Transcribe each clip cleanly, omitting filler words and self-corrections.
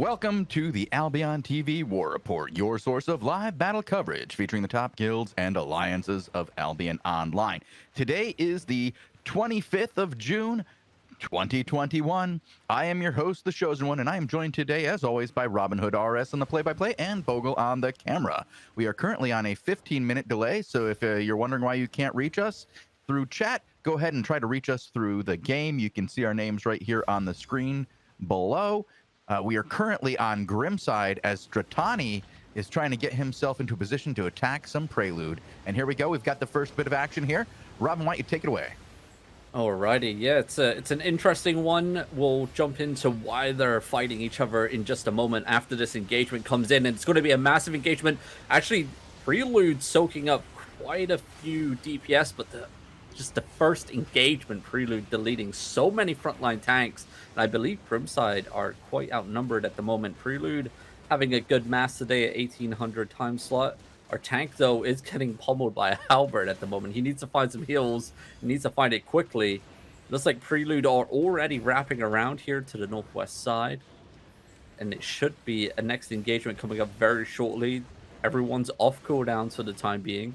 Welcome to the Albion TV War Report, your source of live battle coverage featuring the top guilds and alliances of Albion Online. Today is the 25th of June, 2021. I am your host, the Shozen One, and I am joined today, as always, by Robinhoodrs on the play-by-play and Bogul on the camera. We are currently on a 15-minute delay, so if you're wondering why you can't reach us through chat, go ahead and try to reach us through the game. You can see our names right here on the screen below. We are currently on Grimside as Stratani is trying to get himself into a position to attack some Prelude. And here we go. We've got the first bit of action here. Robin, why don't you take it away? Alrighty, yeah, it's an interesting one. We'll jump into why they're fighting each other in just a moment after this engagement comes in, and it's going to be a massive engagement. Actually, Prelude soaking up quite a few DPS, but just the first engagement, Prelude deleting so many frontline tanks. And I believe Grimside are quite outnumbered at the moment. Prelude having a good mass today at 1800 time slot. Our tank, though, is getting pummeled by Albert at the moment. He needs to find some heals. He needs to find it quickly. Looks like Prelude are already wrapping around here to the northwest side. And it should be a next engagement coming up very shortly. Everyone's off cooldowns for the time being.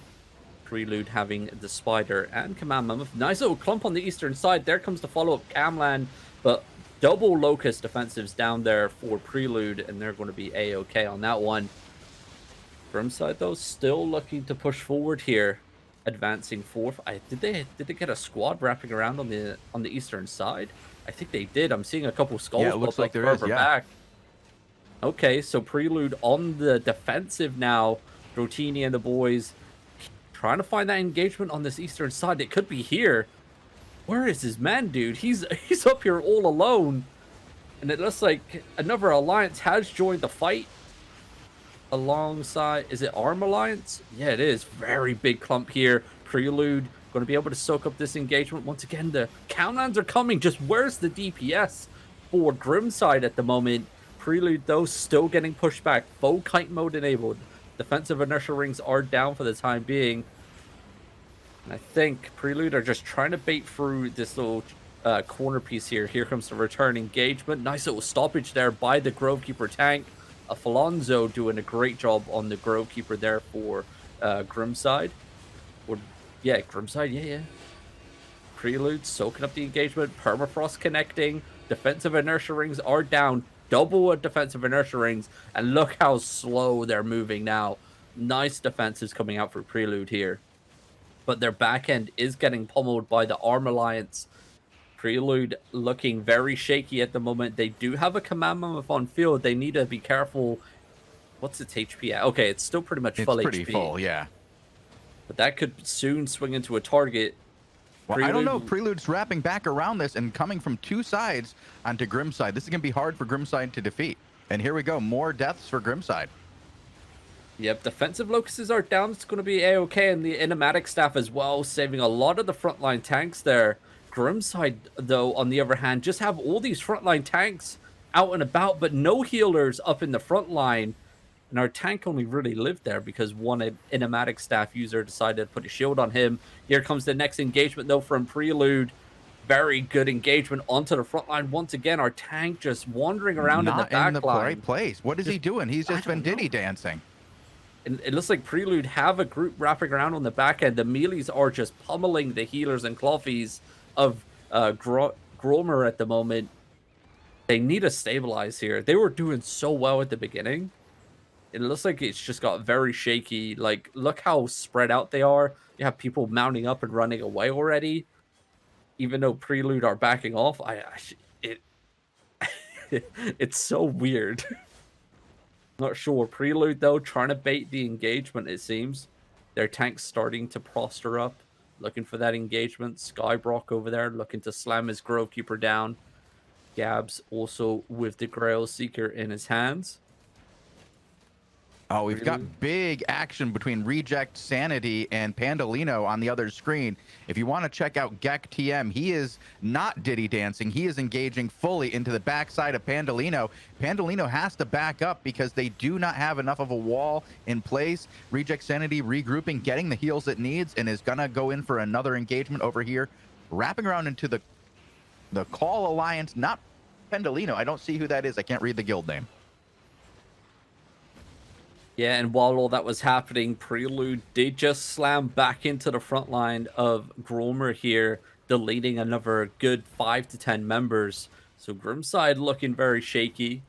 Prelude having the Spider and Command Mammoth. Nice little clump on the eastern side. There comes the follow-up Camland. But double Locust defensives down there for Prelude. And they're going to be A-OK on that one. Grimside, though, still looking to push forward here, advancing forth. Did they get a squad wrapping around on the eastern side? I think they did. I'm seeing a couple skulls. Yeah, it looks like there is. Yeah. Back. Okay, so Prelude on the defensive now. Rotini and the boys trying to find that engagement on this eastern side. It could be here. Where is his man, dude? He's up here all alone, and it looks like another alliance has joined the fight. Alongside, is it Arm Alliance? Yeah, it is. Very big clump here. Prelude going to be able to soak up this engagement. Once again, the Countlands are coming. Just where's the DPS for Grimside at the moment? Prelude, though, still getting pushed back. Full kite mode enabled. Defensive inertia rings are down for the time being. And I think Prelude are just trying to bait through this little corner piece here. Here comes the return engagement. Nice little stoppage there by the Grovekeeper tank. Alfonso doing a great job on the Grovekeeper there for Grimside. Grimside, yeah. Prelude soaking up the engagement. Permafrost connecting. Defensive inertia rings are down. Double defensive inertia rings. And look how slow they're moving now. Nice defenses coming out for Prelude here. But their back end is getting pummeled by the Arm Alliance. Prelude looking very shaky at the moment. They do have a Command Mammoth on field. They need to be careful. What's its HP at? Okay, it's still pretty much full HP. It's pretty full, yeah. But that could soon swing into a target. Well, I don't know. Prelude's wrapping back around this and coming from two sides onto Grimside. This is going to be hard for Grimside to defeat. And here we go. More deaths for Grimside. Yep, defensive locusts are down. It's going to be A-OK. And the Enigmatic Staff as well, saving a lot of the frontline tanks there. Grimside, though, on the other hand, just have all these frontline tanks out and about, but no healers up in the front line. And our tank only really lived there because one Enigmatic Staff user decided to put a shield on him. Here comes the next engagement, though, from Prelude. Very good engagement onto the front line. Once again, our tank just wandering around in the back line. Not in the right place. What is he doing? He's just been ditty dancing. And it looks like Prelude have a group wrapping around on the back end. The melees are just pummeling the healers and cloffies of Gromer at the moment. They need to stabilize here. They were doing so well at the beginning. It looks like it's just got very shaky. Like, look how spread out they are. You have people mounting up and running away already. Even though Prelude are backing off, it's so weird. Not sure. Prelude, though, trying to bait the engagement, it seems. Their tank's starting to proster up. Looking for that engagement. Skybrock over there looking to slam his Grovekeeper down. Gabs also with the Grail Seeker in his hands. Oh, we've got big action between Reject, Sanity, and Pandolino on the other screen. If you want to check out Gek TM, he is not ditty dancing. He is engaging fully into the backside of Pandolino. Pandolino has to back up because they do not have enough of a wall in place. Reject Sanity regrouping, getting the heals it needs, and is going to go in for another engagement over here. Wrapping around into the Call Alliance, not Pendolino. I don't see who that is. I can't read the guild name. Yeah, and while all that was happening, Prelude did just slam back into the front line of Gromer here, deleting another good 5 to 10 members. So Grimside looking very shaky.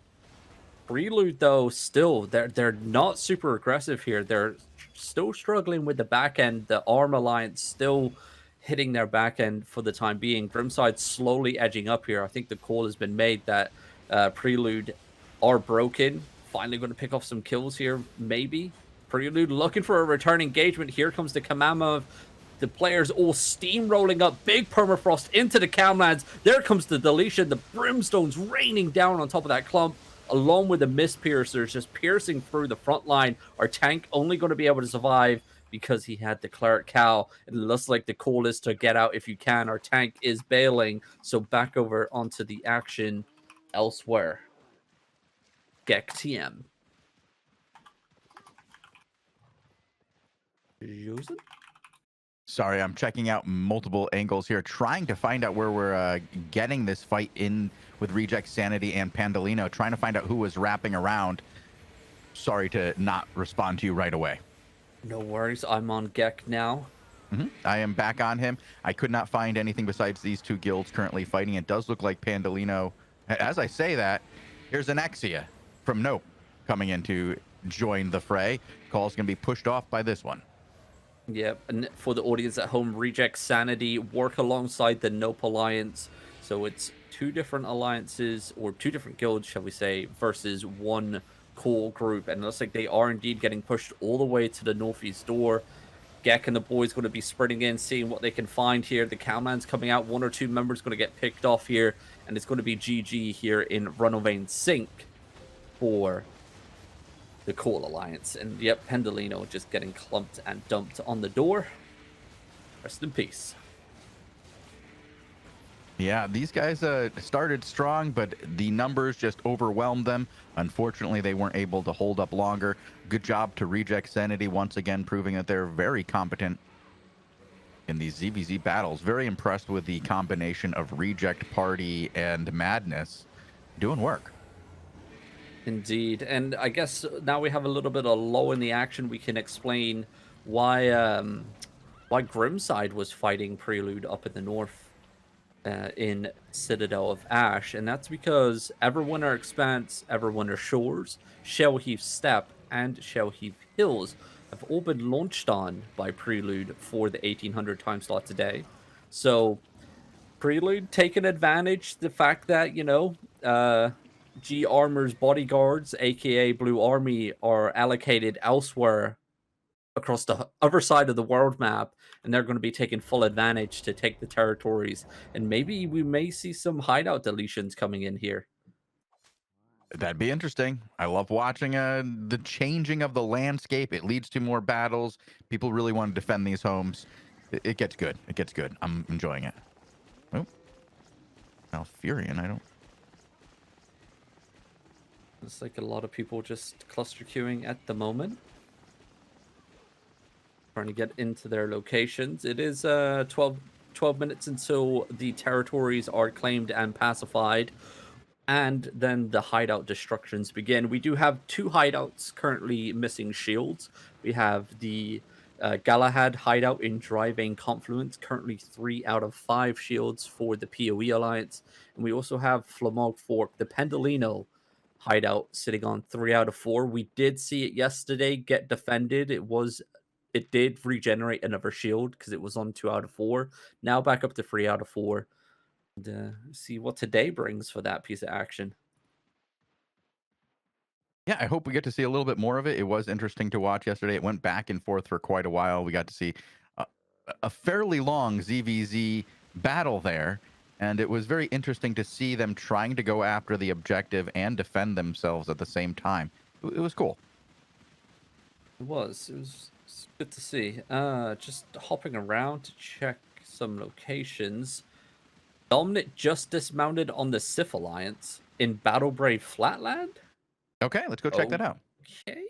Prelude, though, still, they're not super aggressive here. They're still struggling with the back end. The Arm Alliance still hitting their back end for the time being. Grimside slowly edging up here. I think the call has been made that Prelude are broken. Finally going to pick off some kills here, maybe. Prelude looking for a return engagement. Here comes the Kamama. The players all steamrolling up. Big permafrost into the Camlands. There comes the deletion. The Brimstone's raining down on top of that clump, along with the Mist Piercers just piercing through the front line. Our tank only going to be able to survive because he had the Cleric Cow. It looks like the call is to get out if you can. Our tank is bailing. So back over onto the action elsewhere. Gek TM. Shozen? Sorry, I'm checking out multiple angles here, trying to find out where we're getting this fight in with Reject Sanity and Pandolino, trying to find out who was wrapping around. Sorry to not respond to you right away. No worries, I'm on Gek now. I am back on him. I could not find anything besides these two guilds currently fighting. It does look like Pandolino. As I say that, here's an Exia from Nope coming in to join the fray. Call's going to be pushed off by this one. Yep, and for the audience at home, Reject Sanity work alongside the Nope Alliance. So it's two different alliances, or two different guilds, shall we say, versus one core group. And it looks like they are indeed getting pushed all the way to the northeast door. Gek and the boys going to be spreading in, seeing what they can find here. The Cowman's coming out. One or two members going to get picked off here. And it's going to be GG here in Runovan's Sink for the Call Alliance. And yep, Pendolino just getting clumped and dumped on the door. Rest in peace. Yeah, these guys started strong, but the numbers just overwhelmed them. Unfortunately, they weren't able to hold up longer. Good job to Reject Sanity once again, proving that they're very competent in these ZVZ battles. Very impressed with the combination of Reject Party and Madness doing work. Indeed. And I guess now we have a little bit of low in the action. We can explain why Grimside was fighting Prelude up in the north in Citadel of Ash. And that's because Everwinter Expanse, Everwinter Shores, Shellheap Steppe, and Shellheap Hills have all been launched on by Prelude for the 1800 time slot today. So Prelude taking advantage the fact that, you know, G Armor's bodyguards, aka Blue Army, are allocated elsewhere across the other side of the world map, and they're going to be taking full advantage to take the territories. And maybe we may see some hideout deletions coming in here. That'd be interesting. I love watching the changing of the landscape. It leads to more battles. People really want to defend these homes. It gets good. It gets good. I'm enjoying it. Oh, Alfurion, I don't... Looks like a lot of people just cluster queuing at the moment, trying to get into their locations. It is 12 minutes until the territories are claimed and pacified, and then the hideout destructions begin. We do have two hideouts currently missing shields. We have the Galahad hideout in Dryvane Confluence, currently 3 out of 5 shields for the PoE Alliance. And we also have Flamog Fork, the Pendolino hideout, sitting on 3 out of 4. We did see it yesterday get defended. It did regenerate another shield because it was on 2 out of 4. Now back up to 3 out of 4. And see what today brings for that piece of action. Yeah, I hope we get to see a little bit more of it. It was interesting to watch yesterday. It went back and forth for quite a while. We got to see a fairly long ZVZ battle there, and it was very interesting to see them trying to go after the objective and defend themselves at the same time. It was cool. It was good to see. Just hopping around to check some locations. Dominant just dismounted on the Sith Alliance in Battle Brave Flatland. Okay, let's go check that out. Okay.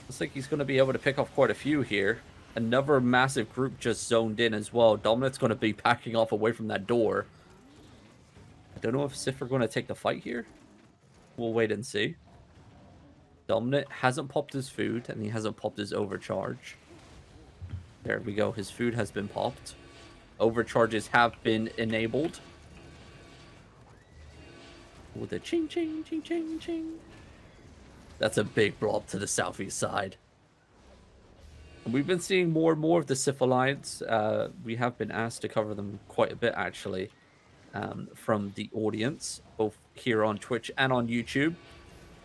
Looks like he's going to be able to pick off quite a few here. Another massive group just zoned in as well. Dominant's going to be packing off away from that door. I don't know if Sith are going to take the fight here. We'll wait and see. Dominant hasn't popped his food, and he hasn't popped his overcharge. There we go. His food has been popped. Overcharges have been enabled. With a ching, ching, ching, ching, ching. That's a big blob to the southeast side. We've been seeing more and more of the Sith Alliance. We have been asked to cover them quite a bit, actually, from the audience, both here on Twitch and on YouTube.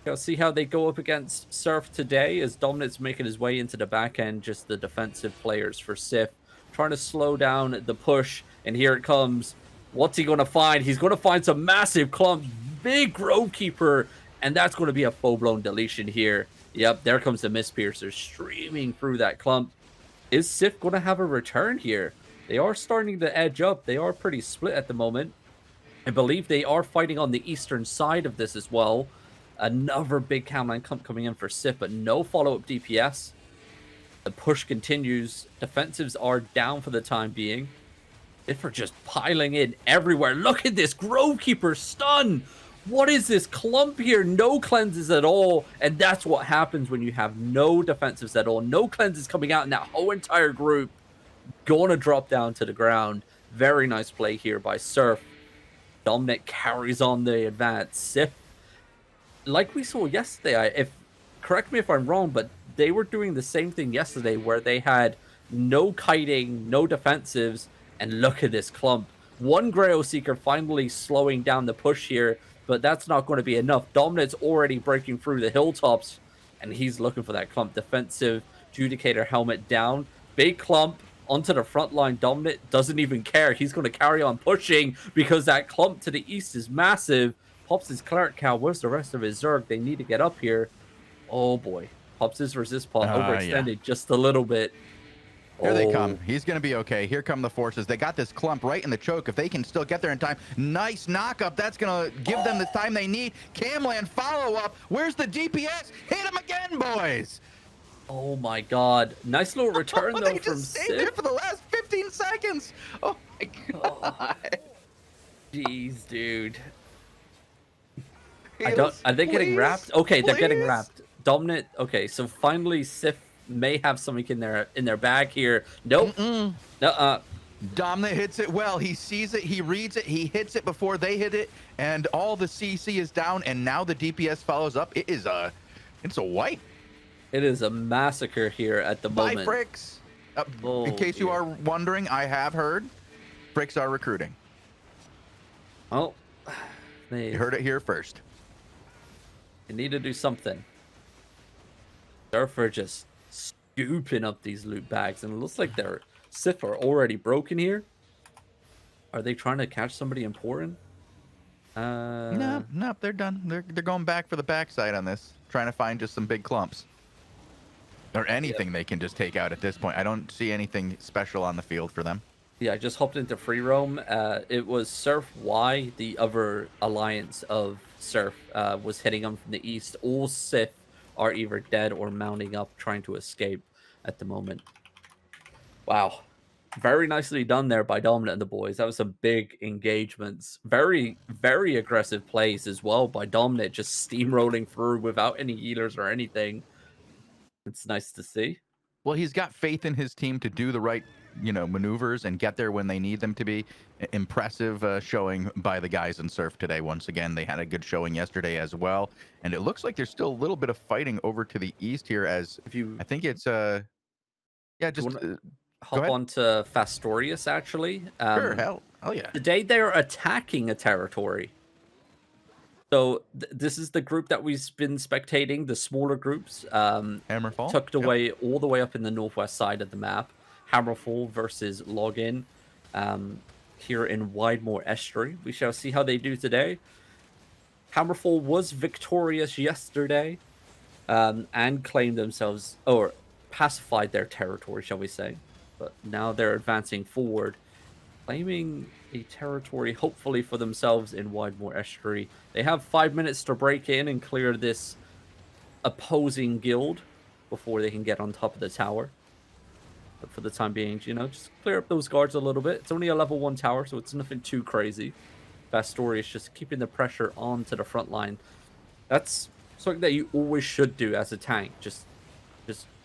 You'll see how they go up against Surf today, as Dominant's making his way into the back end, just the defensive players for Sith, trying to slow down the push, and here it comes. What's he going to find? He's going to find some massive clumps, big Grove Keeper, and that's going to be a full-blown deletion here. Yep, there comes the Mist Piercer streaming through that clump. Is Sith going to have a return here? They are starting to edge up. They are pretty split at the moment. I believe they are fighting on the eastern side of this as well. Another big camline clump coming in for Sith, but no follow-up DPS. The push continues. Defensives are down for the time being. Sith are just piling in everywhere. Look at this Grove Keeper stun. What is this clump here? No cleanses at all. And that's what happens when you have no defensives at all. No cleanses coming out in that whole entire group. Gonna drop down to the ground. Very nice play here by Surf. Dominant carries on the advance. Sith, like we saw yesterday, correct me if I'm wrong, but they were doing the same thing yesterday where they had no kiting, no defensives, and look at this clump. One Grail Seeker finally slowing down the push here, but that's not going to be enough. Dominant's already breaking through the hilltops, and he's looking for that clump. Defensive Judicator helmet down. Big clump onto the front line. Dominant doesn't even care. He's going to carry on pushing because that clump to the east is massive. Pops his Cleric Cow. Where's the rest of his Zerg? They need to get up here. Oh boy. Pops his resist pod. Overextended just a little bit. Here they come. He's going to be okay. Here come the forces. They got this clump right in the choke. If they can still get there in time. Nice knock-up. That's going to give them the time they need. Camland follow-up. Where's the DPS? Hit him again, boys. Oh my god. Nice little return, though, from Sith. They it for the last 15 seconds. Oh my god. Jeez, dude. Heals, are they getting wrapped? Okay, they're getting wrapped. Dominant. Okay, so finally Sith may have something in their bag here. Nope. Dominant hits it well. He sees it, he reads it, he hits it before they hit it, and all the CC is down, and now the DPS follows up. It's a wipe. It is a massacre here at the moment. Bye, Fricks. In case you are wondering, I have heard Fricks are recruiting. Oh, you heard it here first. They need to do something. Surfer just scooping up these loot bags, and it looks like their Sith are already broken here. Are they trying to catch somebody important? No, they're done. They're going back for the backside on this, trying to find just some big clumps. Or anything they can just take out at this point. I don't see anything special on the field for them. Yeah, I just hopped into free roam. It was Surf Y, the other alliance of Surf, was hitting them from the east. All Sith are either dead or mounting up, trying to escape at the moment. Wow. Very nicely done there by Dominant and the boys. That was some big engagements. Very, very aggressive plays as well by Dominant, just steamrolling through without any healers or anything. It's nice to see. Well, he's got faith in his team to do the right, maneuvers and get there when they need them to be. Impressive showing by the guys in Surf today. Once again, they had a good showing yesterday as well. And it looks like there's still a little bit of fighting over to the east here as I think it's hop on to Fastorius, actually. Sure, hell yeah. Today they're attacking a territory. So this is the group that we've been spectating, the smaller groups. Hammerfall? Tucked away all the way up in the northwest side of the map. Hammerfall versus Login here in Widemore Estuary. We shall see how they do today. Hammerfall was victorious yesterday and claimed themselves, or pacified their territory, shall we say. But now they're advancing forward, claiming a territory, hopefully for themselves, in Widemore Estuary. They have 5 minutes to break in and clear this opposing guild before they can get on top of the tower. But for the time being, just clear up those guards a little bit. It's only a level 1 tower, so it's nothing too crazy. Fastorius just keeping the pressure onto the front line. That's something that you always should do as a tank. Just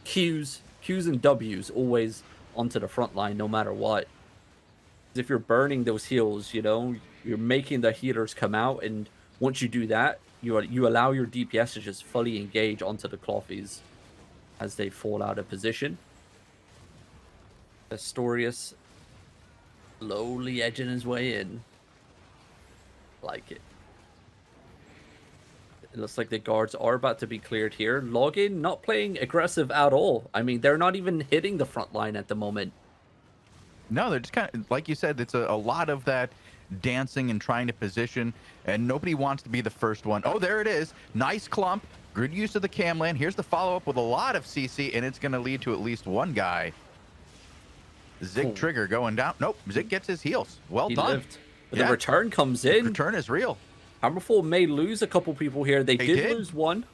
Qs and Ws always onto the front line, no matter what. If you're burning those heals, you know, you're making the healers come out, and once you do that, you allow your DPS to just fully engage onto the Clothies as they fall out of position. Astorius slowly edging his way in. Like it. It looks like the guards are about to be cleared here. Login not playing aggressive at all. I mean, they're not even hitting the front line at the moment. No, they're just kind of, like you said, it's a lot of that dancing and trying to position, and nobody wants to be the first one. Oh, there it is. Nice clump. Good use of the cam land. Here's the follow-up with a lot of CC, and it's going to lead to at least one guy. Zig Trigger going down. Nope, Zig gets his heals. Well done. Lived. But the return comes in. The return is real. Hammerfall may lose a couple people here. They did lose one.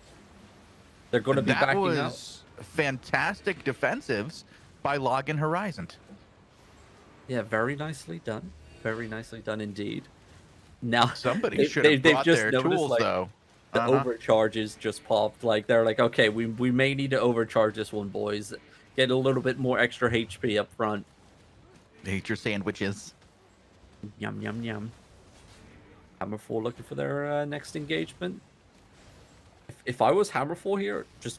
They're going to be backing out. That was fantastic defensives by Login Horizon. Yeah, very nicely done. Very nicely done indeed. Now somebody should have brought their tools, like, though. The overcharges just popped. Like they're like, okay, we may need to overcharge this one, boys. Get a little bit more extra HP up front. Eat your sandwiches. Yum yum yum. Hammerfall looking for their next engagement. If I was Hammerfall here, just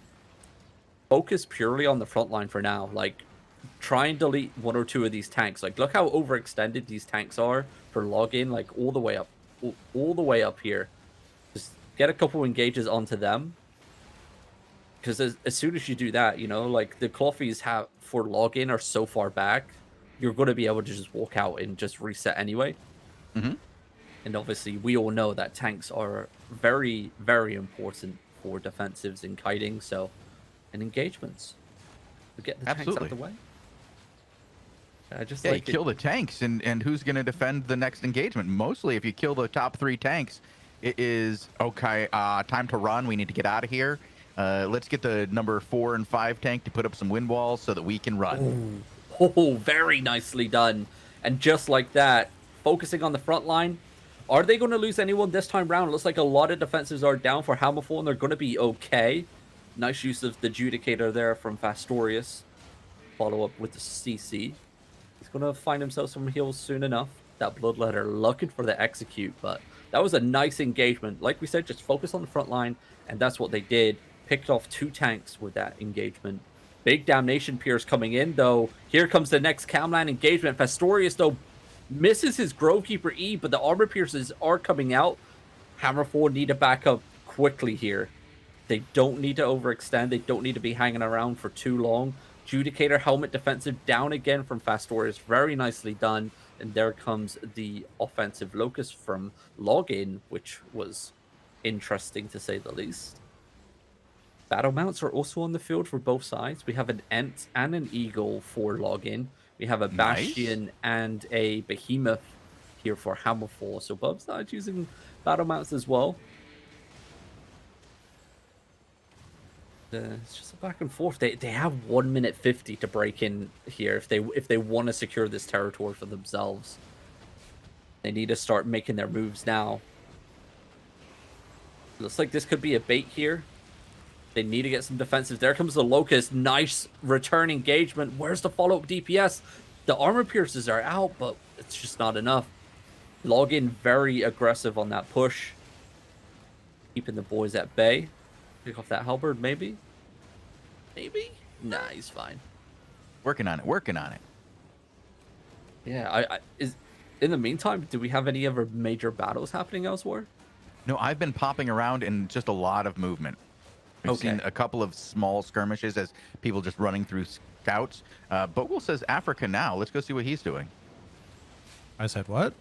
focus purely on the front line for now. Like, try and delete one or two of these tanks. Like, look how overextended these tanks are for login. Like, all the way up here. Just get a couple engages onto them. Because as soon as you do that, you know, like the Clothies have for login are so far back, you're going to be able to just walk out and just reset anyway. Mm-hmm. And obviously, we all know that tanks are very, very important for defensives and kiting. So, and engagements. We get the tanks out of the way. Just like you kill the tanks, and who's going to defend the next engagement? Mostly, if you kill the top 3 tanks, it is okay. Time to run. We need to get out of here. Let's get the number 4 and 5 tank to put up some wind walls so that we can run. Oh, very nicely done. And just like that, focusing on the front line. Are they going to lose anyone this time round? It looks like a lot of defenses are down for Hammerfall, and they're going to be okay. Nice use of the Judicator there from Fastorius. Follow up with the CC. He's going to find himself some heals soon enough. That Bloodletter looking for the execute, but that was a nice engagement. Like we said, just focus on the front line, and that's what they did. Picked off 2 tanks with that engagement. Big Damnation Pierce coming in, though. Here comes the next Camland engagement. Fastorius, though, misses his Grovekeeper E, but the Armor Pierces are coming out. Hammerfall need to back up quickly here. They don't need to overextend. They don't need to be hanging around for too long. Judicator Helmet defensive down again from Fastorius. Very nicely done. And there comes the offensive Locust from Login, which was interesting to say the least. Battle mounts are also on the field for both sides. We have an Ent and an Eagle for Login. We have a Bastion and a Behemoth here for Hammerfall. So both sides using battle mounts as well. It's just a back and forth. They have 1 minute 50 to break in here if they want to secure this territory for themselves. They need to start making their moves now. Looks like this could be a bait here. They need to get some defensive. There comes the Locust. Nice return engagement. Where's the follow-up DPS? The Armor Pierces are out, but it's just not enough. Login very aggressive on that push. Keeping the boys at bay. Pick off that halberd, maybe? Maybe? Nah, he's fine. Working on it. Working on it. Yeah, in the meantime, do we have any other major battles happening elsewhere? No, I've been popping around in just a lot of movement. We've seen a couple of small skirmishes as people just running through scouts. Bogul says Africa now. Let's go see what he's doing. I said what?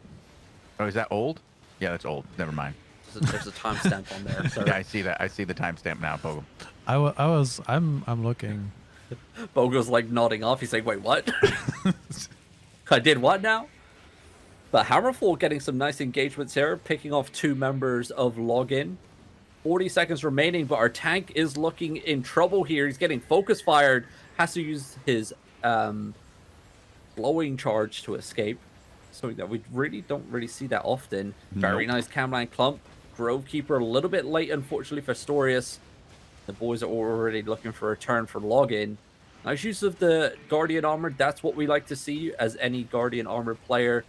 Oh, is that old? Yeah, that's old. Never mind. There's a timestamp on there. Sorry. Yeah, I see that. I see the timestamp now, Bogul. I'm looking. Bogul's like nodding off. He's like, wait, what? I did what now? But Hammerfall getting some nice engagements here, picking off 2 members of Login. 40 seconds remaining, but our tank is looking in trouble here. He's getting focus fired. Has to use his blowing charge to escape. Something that we really don't see that often. Very nice Camline clump. Grovekeeper a little bit late, unfortunately, for Storius. The boys are already looking for a turn for login. Nice use of the Guardian armor. That's what we like to see as any Guardian armor player,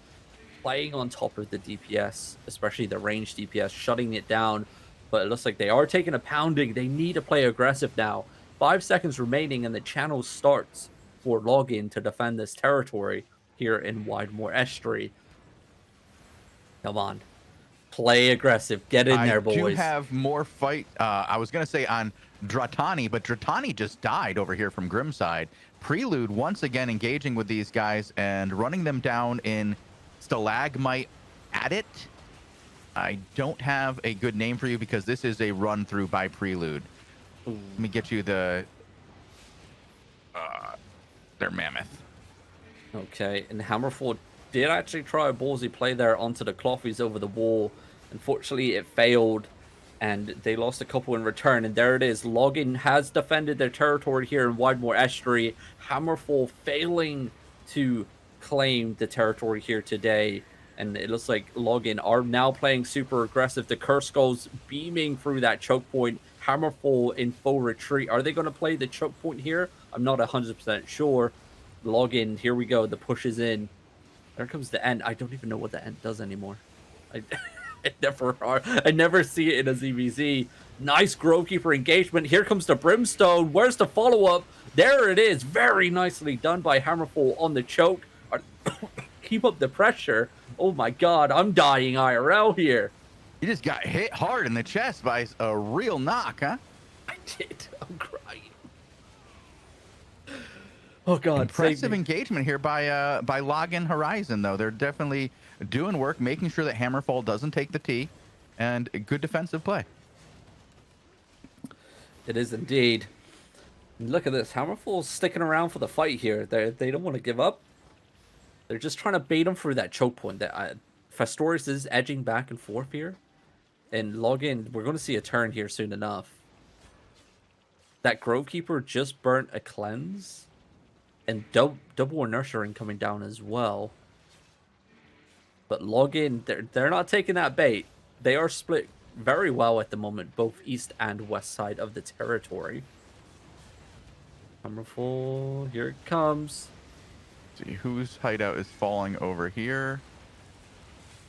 playing on top of the DPS, especially the range DPS, shutting it down. But it looks like they are taking a pounding. They need to play aggressive now. 5 seconds remaining, and the channel starts for login to defend this territory here in Widemore Estuary. Come on. Play aggressive. Get in there, boys. I do have more fight. I was going to say on Dratani, but Dratani just died over here from Grimside. Prelude once again engaging with these guys and running them down in Stalagmite Adit. I don't have a good name for you because this is a run through by Prelude. Let me get you their mammoth. Okay, and Hammerfall did actually try a ballsy play there onto the Clothies over the wall. Unfortunately, it failed, and they lost a couple in return. And there it is. Login has defended their territory here in Widemore Estuary. Hammerfall failing to claim the territory here today. And it looks like Login are now playing super aggressive. The Curse Skulls beaming through that choke point. Hammerfall in full retreat. Are they going to play the choke point here? I'm not 100% sure. Login, here we go. The push is in. There comes the end. I don't even know what the end does anymore. I never see it in a ZVZ. Nice Grovekeeper engagement. Here comes the Brimstone. Where's the follow-up? There it is. Very nicely done by Hammerfall on the choke. Keep up the pressure. Oh my god, I'm dying IRL here. You just got hit hard in the chest by a real knock, huh? I did. I'm crying. Oh god, impressive engagement here by Login Horizon, though. They're definitely doing work, making sure that Hammerfall doesn't take the T, and good defensive play. It is indeed. Look at this. Hammerfall's sticking around for the fight here. They don't want to give up. They're just trying to bait him through that choke point. Fastorius is edging back and forth here. And Login, we're going to see a turn here soon enough. That Grovekeeper just burnt a cleanse. And double nurturing coming down as well. But Login, they're not taking that bait. They are split very well at the moment, both east and west side of the territory. Hammerfall, here it comes. See whose hideout is falling over here.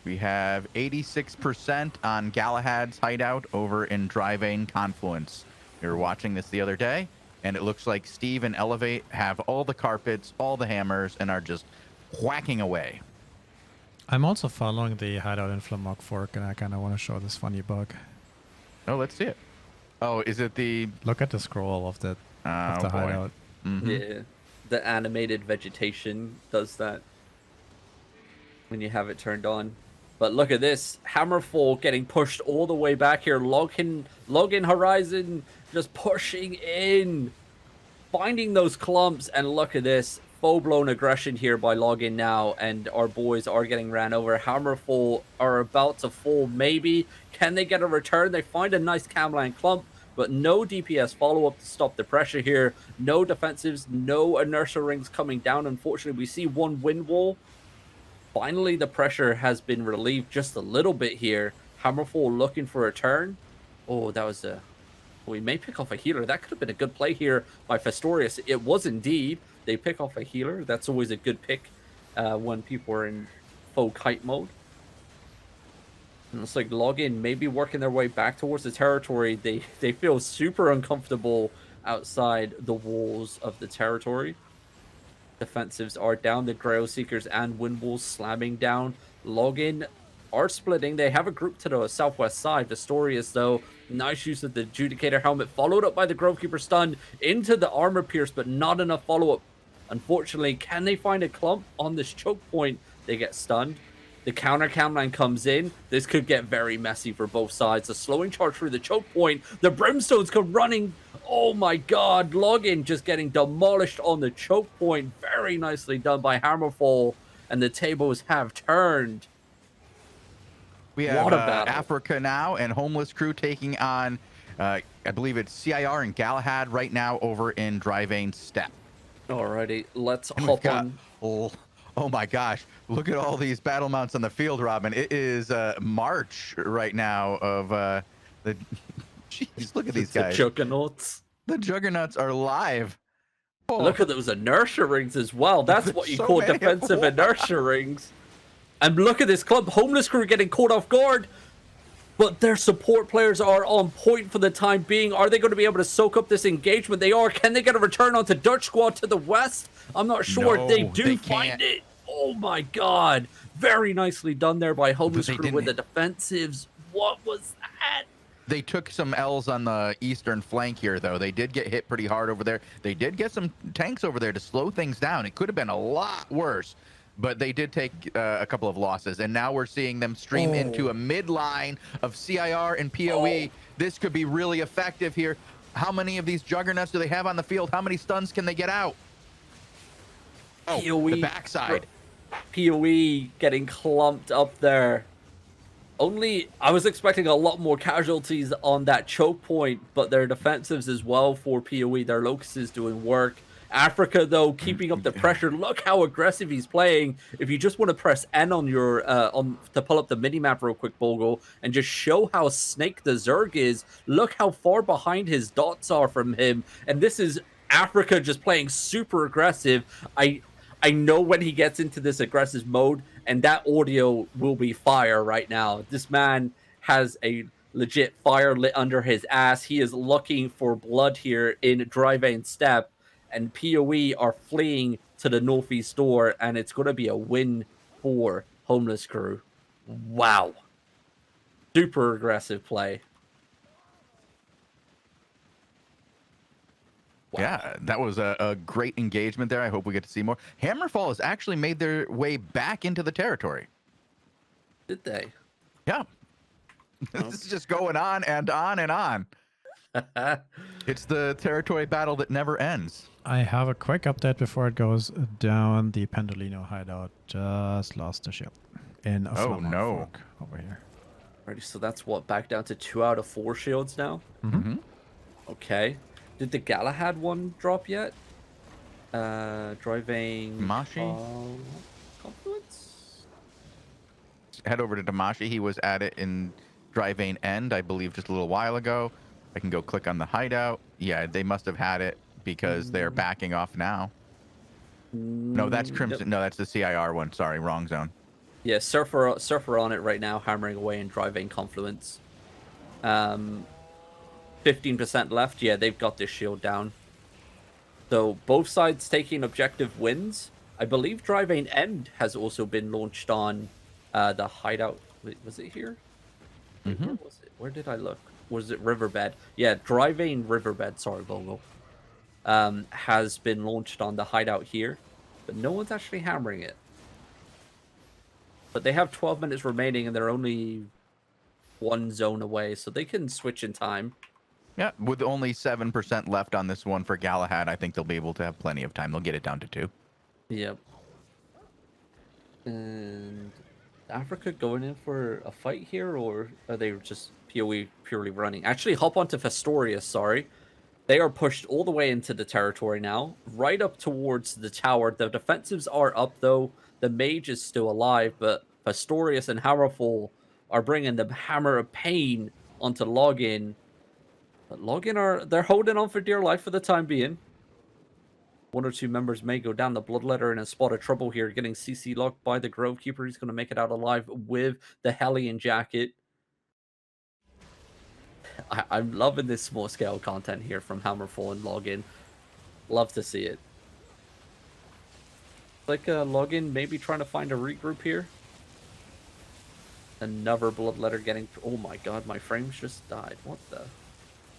We have 86% on Galahad's hideout over in Drivane Confluence. We were watching this the other day, and it looks like Steve and Elevate have all the carpets, all the hammers, and are just whacking away. I'm also following the hideout in Flamok Fork, and I kind of want to show this funny bug. Oh, let's see it. Oh, is it the... Look at the scroll of the hideout. Mm-hmm. Yeah, the animated vegetation does that when you have it turned on. But look at this. Hammerfall getting pushed all the way back here. Login Horizon just pushing in. Finding those clumps. And look at this. Full-blown aggression here by Login now. And our boys are getting ran over. Hammerfall are about to fall. Maybe. Can they get a return? They find a nice Camline clump. But no DPS follow-up to stop the pressure here. No defensives. No inertia rings coming down. Unfortunately, we see one wind wall. Finally, the pressure has been relieved just a little bit here. Hammerfall looking for a turn. Oh, that was a... We may pick off a healer. That could have been a good play here by Fastorius. It was indeed. They pick off a healer. That's always a good pick when people are in full kite mode. And it's like Login maybe working their way back towards the territory. They feel super uncomfortable outside the walls of the territory. Defensives are down. The Grail Seekers and Windwalls slamming down. Login are splitting. They have a group to the southwest side. The story is, though, nice use of the Judicator helmet, followed up by the Grovekeeper stun into the Armor Pierce, but not enough follow-up. Unfortunately, can they find a clump on this choke point? They get stunned. The counter Camline comes in. This could get very messy for both sides. A slowing charge through the choke point. The Brimstones come running. Oh my god. Login just getting demolished on the choke point. Very nicely done by Hammerfall. And the tables have turned. We have Africa now and Homeless Crew taking on, I believe it's CIR and Galahad right now over in Drivane Steppe. Alrighty, let's hop on. Oh my gosh, look at all these battle mounts on the field, Robin. It is March right now of the jeez, look at these It's the guys. juggernauts. The juggernauts are live. Oh, Look at those inertia rings as well. That's what you so call many. defensive inertia rings. And look at this club. Homeless Crew getting caught off guard. But their support players are on point for the time being. Are they going to be able to soak up this engagement? They are. Can they get a return onto Dutch Squad to the west? I'm not sure. No, they do they find can't. it. Oh my god. Very nicely done there by Homeless they Crew with the didn't- defensives. What was that? They took some L's on the eastern flank here, though. They did get hit pretty hard over there. They did get some tanks over there to slow things down. It could have been a lot worse, but they did take a couple of losses. And now we're seeing them stream into a midline of CIR and PoE. This could be really effective here. How many of these juggernauts do they have on the field? How many stuns can they get out? Oh, PoE the backside. PoE getting clumped up there. I was expecting a lot more casualties on that choke point, but their defensives as well for PoE. Their Locust is doing work. Africa, though, keeping up the pressure. Look how aggressive he's playing. If you just want to press N on your to pull up the minimap real quick, Bogul, and just show how snake the Zerg is, look how far behind his dots are from him. And this is Africa just playing super aggressive. I know when he gets into this aggressive mode, and that audio will be fire right now. This man has a legit fire lit under his ass. He is looking for blood here in Dryvane Steppe, and PoE are fleeing to the northeast door, and it's going to be a win for Homeless Crew. Wow. Super aggressive play. Wow. Yeah, that was a great engagement there. I hope we get to see more. Hammerfall has actually made their way back into the territory. Did they? Yeah. This is just going on and on and on. It's the territory battle that never ends. I have a quick update before it goes down. The Pendolino hideout just lost a shield in a Oh, no. fork over here. Alrighty, so that's what, back down to 2 out of 4 shields now? Mm-hmm. Okay. Did the Galahad one drop yet? Driving... Mashi? Confluence? Head over to Damashi. He was at it in Dryvane End, I believe, just a little while ago. I can go click on the hideout. Yeah, they must have had it because they're backing off now. No, that's Crimson. No, that's the CIR one. Sorry, wrong zone. Yeah, Surfer on it right now, hammering away in Driving Confluence. 15% left. Yeah, they've got this shield down. So both sides taking objective wins. I believe Driving End has also been launched on the hideout. Wait, was it here? Wait, where was it? Where did I look? Was it Riverbed? Yeah, Driving Riverbed. Sorry, Bogul. Has been launched on the hideout here, but no one's actually hammering it. But they have 12 minutes remaining, and they're only 1 zone away, so they can switch in time. Yeah, with only 7% left on this one for Galahad, I think they'll be able to have plenty of time. They'll get it down to 2. Yep. And Africa going in for a fight here, or are they just PoE purely running? Actually, hop onto Festorius, sorry. They are pushed all the way into the territory now, right up towards the tower. The defensives are up, though. The mage is still alive, but Festorius and Hammerfall are bringing the Hammer of Pain onto Login. But Login they're holding on for dear life for the time being. 1 or 2 members may go down the Bloodletter in a spot of trouble here, getting CC locked by the Grovekeeper. He's going to make it out alive with the Hellion Jacket. I'm loving this small scale content here from Hammerfall and Login. Love to see it. Like Login maybe trying to find a regroup here. Another Bloodletter getting... Oh my god, my frames just died. What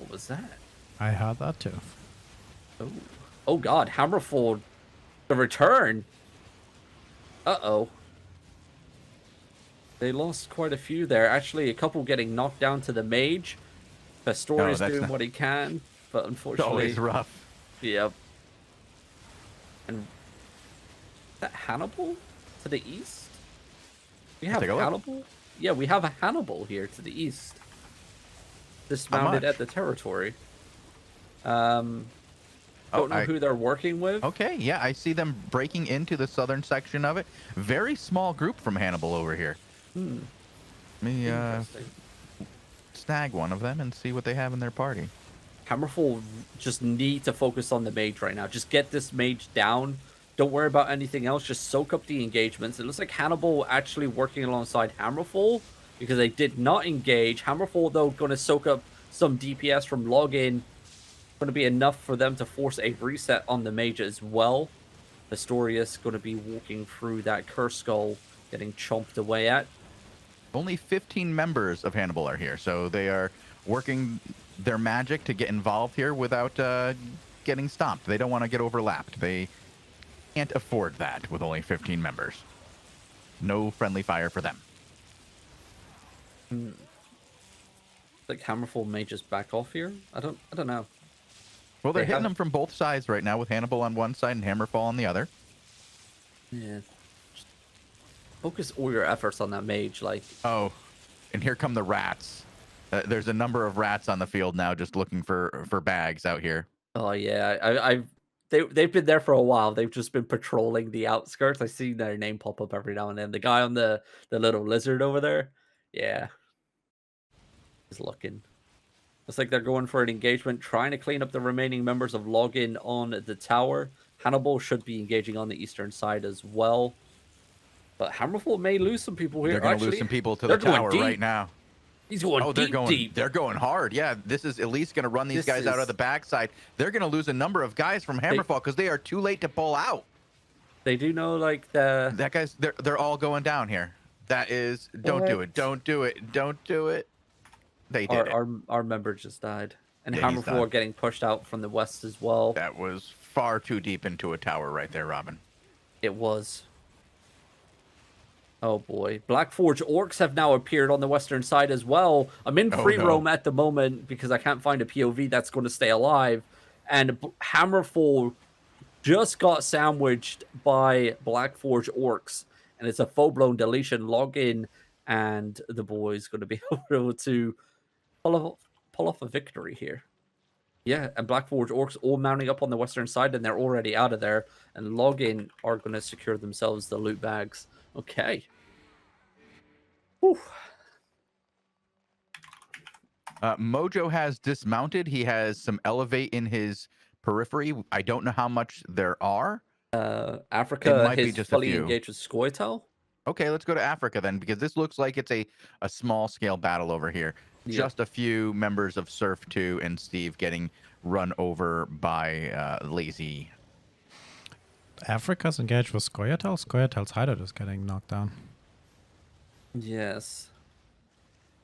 was that? I had that too. Oh. Oh god, Hammerfall, the return. Uh-oh. They lost quite a few there. Actually, a couple getting knocked down to the mage. Festorius doing what he can, but unfortunately... Always rough. Yep. And... Is that Hannibal to the east? We have Hannibal? Yeah, we have a Hannibal here to the east. Dismounted at the territory. Don't know who they're working with. Okay, yeah, I see them breaking into the southern section of it. Very small group from Hannibal over here. Hmm. Let me Interesting. snag one of them and see what they have in their party. Hammerfall just need to focus on the mage right now. Just get this mage down. Don't worry about anything else. Just soak up the engagements. It looks like Hannibal actually working alongside Hammerfall because they did not engage. Hammerfall, though, going to soak up some DPS from login. Going to be enough for them to force a reset on the mage as well. Historius going to be walking through that curse skull, getting chomped away at. Only 15 members of Hannibal are here, so they are working their magic to get involved here without getting stomped. They don't want to get overlapped. They can't afford that with only 15 members. No friendly fire for them. Like Hammerfall may just back off here. I don't know. Well, they're hitting them from both sides right now with Hannibal on one side and Hammerfall on the other. Yeah. Just focus all your efforts on that mage, like. Oh, and here come the rats. There's a number of rats on the field now, just looking for bags out here. Oh yeah, they've been there for a while. They've just been patrolling the outskirts. I see their name pop up every now and then. The guy on the little lizard over there, yeah, is looking. Looks like they're going for an engagement, trying to clean up the remaining members of Login on the tower. Hannibal should be engaging on the eastern side as well. But Hammerfall may lose some people here. They're going to lose some people to the tower right now. He's going deep. They're going hard. Yeah, this is at least going to run these guys out of the backside. They're going to lose a number of guys from Hammerfall because they are too late to pull out. They do know, like, that guys. They're all going down here. That is. Don't do it. Don't do it. Don't do it. They did. Our member just died, and Yeah, Hammerfall are getting pushed out from the west as well. That was far too deep into a tower right there, Robin. It was. Oh boy. Blackforge orcs have now appeared on the western side as well. I'm in free roam at the moment because I can't find a POV that's going to stay alive. And Hammerfall just got sandwiched by Blackforge orcs. And it's a full-blown deletion. Log in, and the boys going to be able to pull off a victory here. Yeah, and Blackforge orcs all mounting up on the western side, and they're already out of there. And Login are going to secure themselves the loot bags. Okay. Whew. Mojo has dismounted. He has some elevate in his periphery. I don't know how much there are. Africa is just fully engaged with Scoia'tael. Okay, let's go to Africa then, because this looks like it's a small scale battle over here. Yeah. Just a few members of Surf 2 and Steve getting run over by Lazy. Africa's engaged with Scoia'tael. Scoia'tael's hideout is getting knocked down. Yes.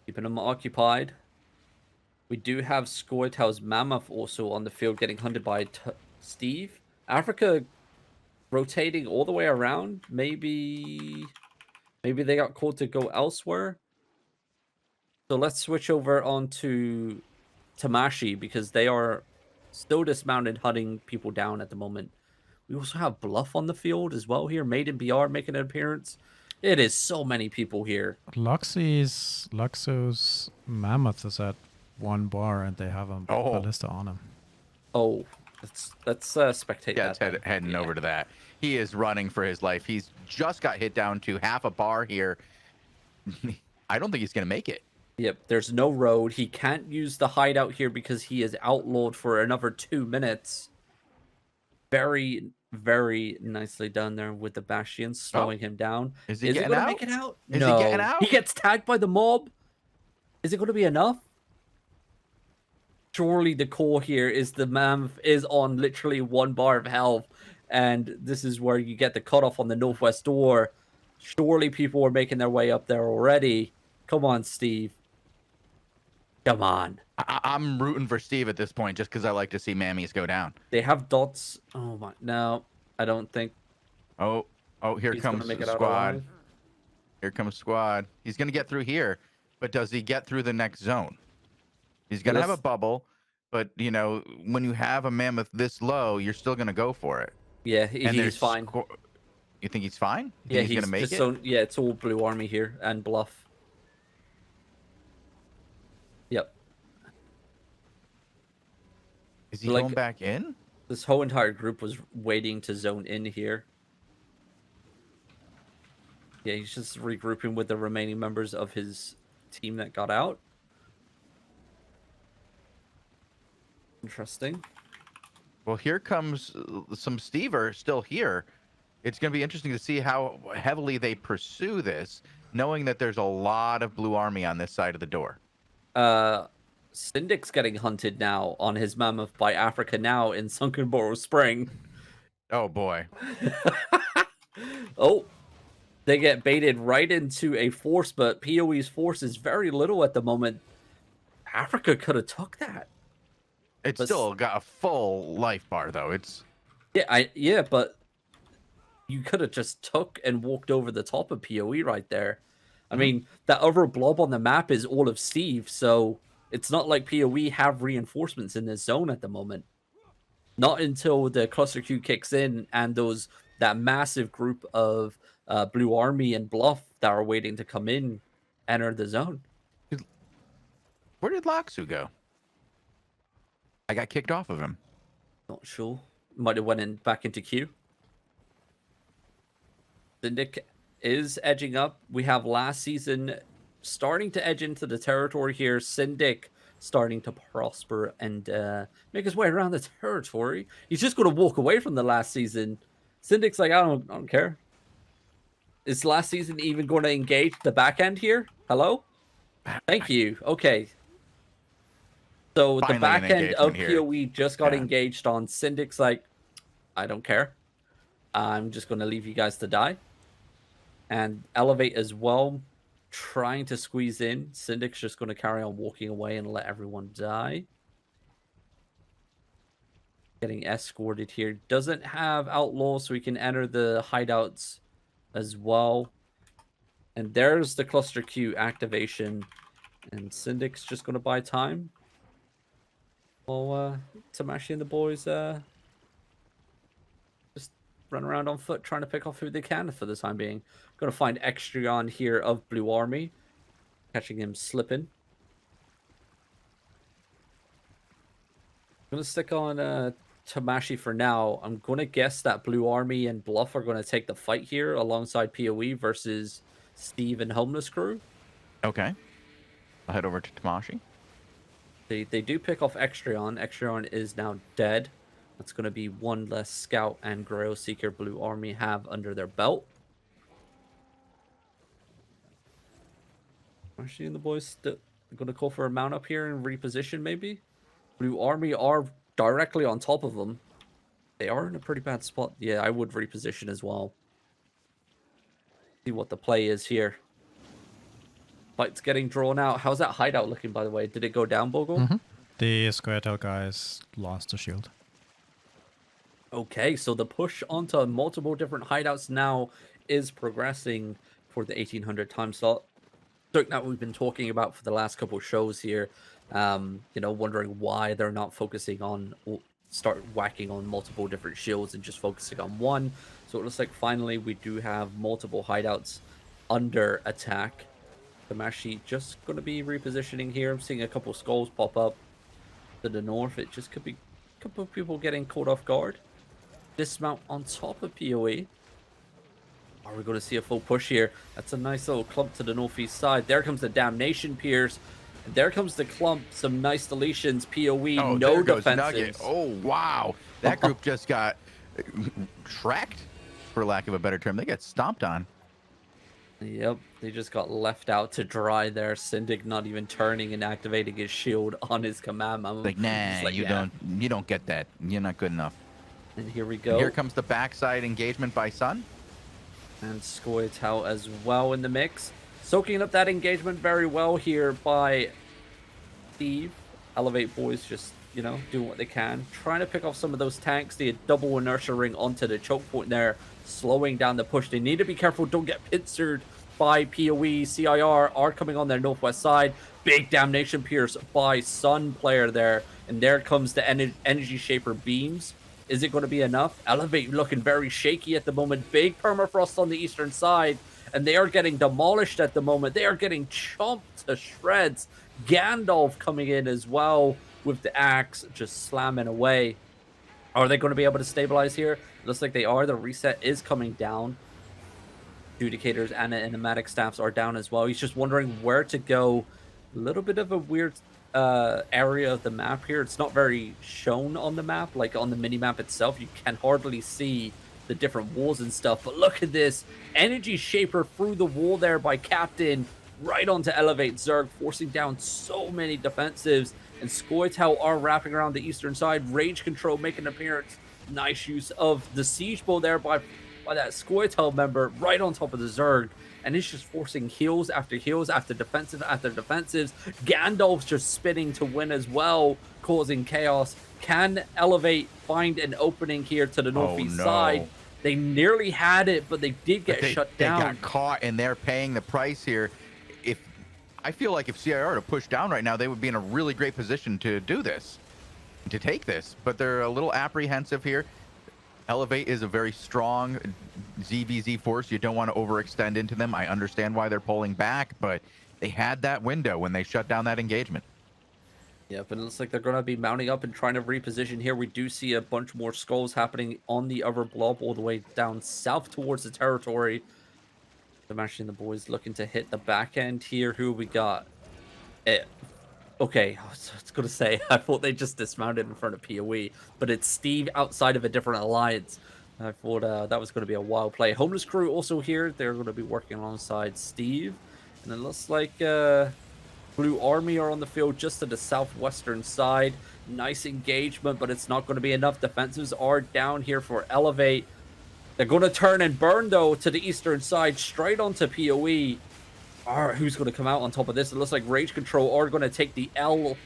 Keeping them occupied. We do have Scoia'tael's Mammoth also on the field getting hunted by Steve. Africa rotating all the way around. Maybe they got called to go elsewhere. So let's switch over onto Tamashi because they are still dismounted, hunting people down at the moment. We also have Bluff on the field as well here. Maiden BR making an appearance. It is so many people here. Luxu's Mammoth is at 1 bar and they have a ballista on him. Oh, let's spectate that. Yeah, heading over to that. He is running for his life. He's just got hit down to half a bar here. I don't think he's going to make it. Yep, there's no road. He can't use the hideout here because he is outlawed for another 2 minutes. Very, very nicely done there with the Bastion slowing him down. Is he getting out? Make it out? Is he getting out? He gets tagged by the mob. Is it going to be enough? Surely the core here is the Mammoth is on literally 1 bar of health. And this is where you get the cutoff on the northwest door. Surely people are making their way up there already. Come on, Steve. Come on. I'm rooting for Steve at this point just because I like to see mammies go down. They have dots. Oh, my. No, I don't think. Oh, here comes Squad. Here comes Squad. He's going to get through here. But does he get through the next zone? He's going to have a bubble. But, you know, when you have a mammoth this low, you're still going to go for it. Yeah, he's fine. You think he's fine? Yeah, he's going to make it? So, yeah, it's all Blue Army here and Bluff. Yep. Is he going back in? This whole entire group was waiting to zone in here. Yeah, he's just regrouping with the remaining members of his team that got out. Interesting. Well, here comes some Stever still here. It's going to be interesting to see how heavily they pursue this, knowing that there's a lot of Blue Army on this side of the door. Syndic's getting hunted now on his mammoth by Africa Now in Sunken Borough Spring. Oh, boy. Oh, they get baited right into a force, but PoE's force is very little at the moment. Africa could have took that. It's But still got a full life bar, though. It's yeah, but you could have just took and walked over the top of PoE right there. I mean, that other blob on the map is all of Steve, so it's not like PoE have reinforcements in this zone at the moment. Not until the cluster Q kicks in and that massive group of Blue Army and Bluff that are waiting to come in enter the zone. Where did Laksu go? I got kicked off of him. Not sure. Might have went back into Q. Syndic is edging up. We have last season starting to edge into the territory here. Syndic starting to prosper and make his way around the territory. He's just going to walk away from the last season. Syndic's like, I don't care. Is last season even going to engage the back end here? Hello? Thank you. Okay. So Finally the back end of here. PoE just got engaged on. Syndic's like, I don't care. I'm just going to leave you guys to die. And Elevate as well, trying to squeeze in. Syndic's just going to carry on walking away and let everyone die. Getting escorted here. Doesn't have Outlaw, so we can enter the hideouts as well. And there's the cluster Q activation. And Syndic's just going to buy time. Well, Tamashi and the boys just run around on foot trying to pick off who they can for the time being. Going to find Extrion here of Blue Army. Catching him slipping. I'm going to stick on Tamashi for now. I'm going to guess that Blue Army and Bluff are going to take the fight here alongside PoE versus Steve and Homeless Crew. Okay. I'll head over to Tamashi. They do pick off Extrion. Extrion is now dead. That's going to be one less Scout and Grail Seeker Blue Army have under their belt. Actually, the boys going to call for a mount up here and reposition maybe. Blue Army are directly on top of them. They are in a pretty bad spot. Yeah, I would reposition as well. See what the play is here. Fight's getting drawn out. How's that hideout looking, by the way? Did it go down, Bogul? The square tail guys lost the shield. Okay, so the push onto multiple different hideouts now is progressing for the 1800 time slot. Something that we've been talking about for the last couple of shows here. Wondering why they're not focusing on, start whacking on multiple different shields and just focusing on one. So it looks like finally we do have multiple hideouts under attack. Tamashi just going to be repositioning here. I'm seeing a couple skulls pop up to the north. It just could be a couple of people getting caught off guard. Dismount on top of PoE. Are we going to see a full push here? That's a nice little clump to the northeast side. There comes the Damnation Pierce. And there comes the clump. Some nice deletions. PoE, no defenses. Oh, wow. That group just got tracked, for lack of a better term. They got stomped on. Yep, they just got left out to dry there. Syndic not even turning and activating his shield on his command. I'm like, nah, you don't get that. You're not good enough. And here we go. And here comes the backside engagement by Sun. And Skoytel as well in the mix. Soaking up that engagement very well here by Steve. Elevate boys just, doing what they can. Trying to pick off some of those tanks. The double inertia ring onto the choke point there. Slowing down the push. They need to be careful. Don't get pincered by PoE. CIR are coming on their northwest side. Big Damnation Pierce by Sun player there. And there comes the Energy Shaper beams. Is it going to be enough? Elevate looking very shaky at the moment. Big permafrost on the eastern side. And they are getting demolished at the moment. They are getting chomped to shreds. Gandalf coming in as well with the axe, just slamming away. Are they going to be able to stabilize here? Looks like they are. The reset is coming down. Adjudicators and animatic staffs are down as well. He's just wondering where to go. A little bit of a weird area of the map here. It's not very shown on the map, like on the mini map itself. You can hardly see the different walls and stuff. But look at this energy shaper through the wall there by Captain, right onto Elevate Zerg, forcing down so many defensives. And Scoia'tael are wrapping around the eastern side. Rage Control making an appearance. Nice use of the siege bow there by that Scoia'tael member right on top of the Zerg. And it's just forcing heals after heals after defensive after defensives. Gandalf's just spinning to win as well, causing chaos. Can Elevate find an opening here to the northeast side? They nearly had it, but they did get shut down. They got caught, and they're paying the price here. I feel like if CIR to push down right now, they would be in a really great position to do this, to take this. But they're a little apprehensive here. Elevate is a very strong ZVZ force. You don't want to overextend into them. I understand why they're pulling back, but they had that window when they shut down that engagement. Yeah, but it looks like they're going to be mounting up and trying to reposition here. We do see a bunch more skulls happening on the other blob all the way down south towards the territory. Imagine the boys looking to hit the back end here. Who we got? Okay, I was going to say, I thought they just dismounted in front of PoE, but it's Steve outside of a different alliance. I thought that was going to be a wild play. Homeless Crew also here. They're going to be working alongside Steve. And it looks like Blue Army are on the field just to the southwestern side. Nice engagement, but it's not going to be enough. Defensives are down here for Elevate. They're going to turn and burn, though, to the eastern side, straight onto PoE. All right, who's going to come out on top of this? It looks like Rage Control are going to take the L.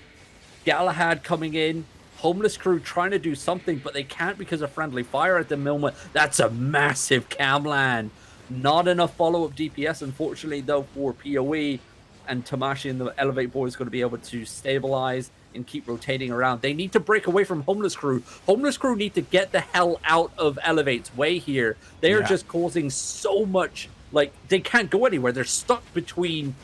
Galahad coming in. Homeless Crew trying to do something, but they can't because of friendly fire at the moment. That's a massive camland. Not enough follow-up DPS, unfortunately, though, for PoE. And Tamashi and the Elevate boys going to be able to stabilize and keep rotating around. They need to break away from Homeless Crew. Homeless Crew need to get the hell out of Elevate's way here. They are just causing so much, like, they can't go anywhere. They're stuck between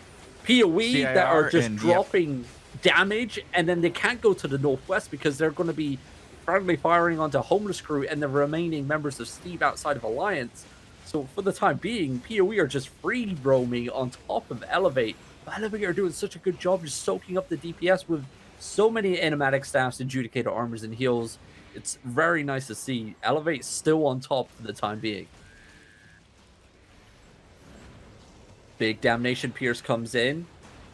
PoE CIR that are just dropping damage, and then they can't go to the northwest because they're going to be friendly firing onto Homeless Crew and the remaining members of Steve outside of Alliance. So for the time being, PoE are just free roaming on top of Elevate. Elevate are doing such a good job just soaking up the DPS with so many animatic staffs, adjudicator armors, and heals. It's very nice to see Elevate still on top for the time being. Big Damnation Pierce comes in.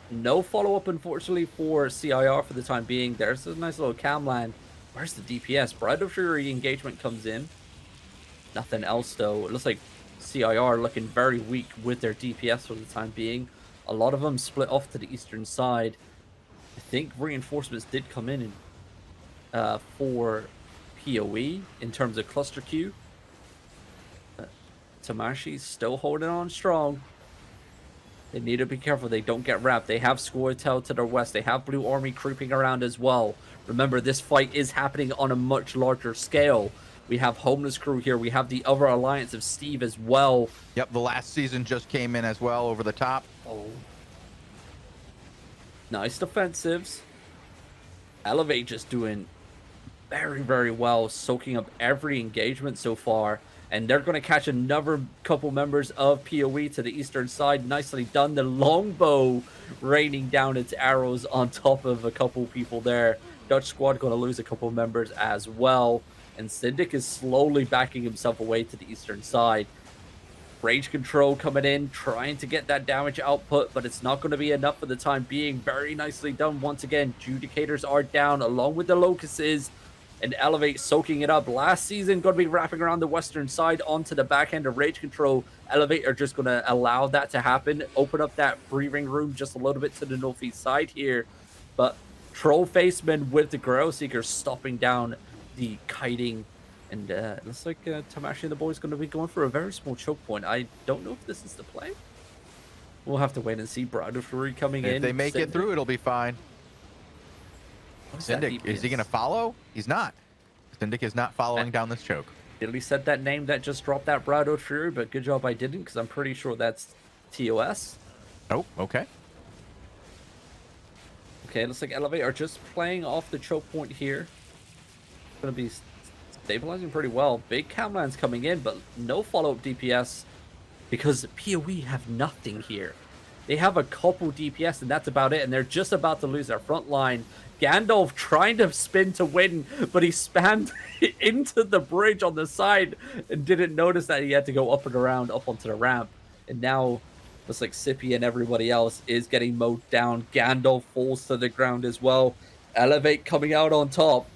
No follow-up, unfortunately, for CIR for the time being. There's a nice little camland. Where's the DPS? Bride of Fury engagement comes in. Nothing else, though. It looks like CIR looking very weak with their DPS for the time being. A lot of them split off to the eastern side. I think reinforcements did come in for PoE in terms of cluster Q. Tamashi's still holding on strong. They need to be careful they don't get wrapped. They have Scoia'tael to their west. They have Blue Army creeping around as well. Remember, this fight is happening on a much larger scale. We have Homeless Crew here. We have the other alliance of Steve as well. Yep, the last season just came in as well over the top. Oh. Nice defensives. Elevate just doing very, very well, soaking up every engagement so far. And they're going to catch another couple members of PoE to the eastern side. Nicely done. The longbow raining down its arrows on top of a couple people there. Dutch squad going to lose a couple members as well. And Syndic is slowly backing himself away to the eastern side. Rage Control coming in, trying to get that damage output, but it's not going to be enough for the time being. Very nicely done once again. Judicators are down along with the Locusts. And Elevate soaking it up. Last season, going to be wrapping around the western side onto the back end of Rage Control. Elevate are just going to allow that to happen. Open up that breathing room just a little bit to the northeast side here. But Troll Faceman with the Grail Seeker stopping down the kiting. And it looks like Tamashi and the boys going to be going for a very small choke point. I don't know if this is the play. We'll have to wait and see. Bride of Fury coming in. If they make it through, it'll be fine. Syndic, is he going to follow? He's not. Syndic is not following down this choke. Italy said that name that just dropped that Bride of Fury, but good job I didn't, because I'm pretty sure that's TOS. Oh, okay. Okay, looks like Elevate are just playing off the choke point here. Going to be stabilizing pretty well. Big camlands coming in, but no follow-up DPS because PoE have nothing here. They have a couple DPS, and that's about it, and they're just about to lose their front line. Gandalf trying to spin to win, but he spammed into the bridge on the side and didn't notice that he had to go up and around, up onto the ramp. And now, looks like Sippy and everybody else is getting mowed down. Gandalf falls to the ground as well. Elevate coming out on top.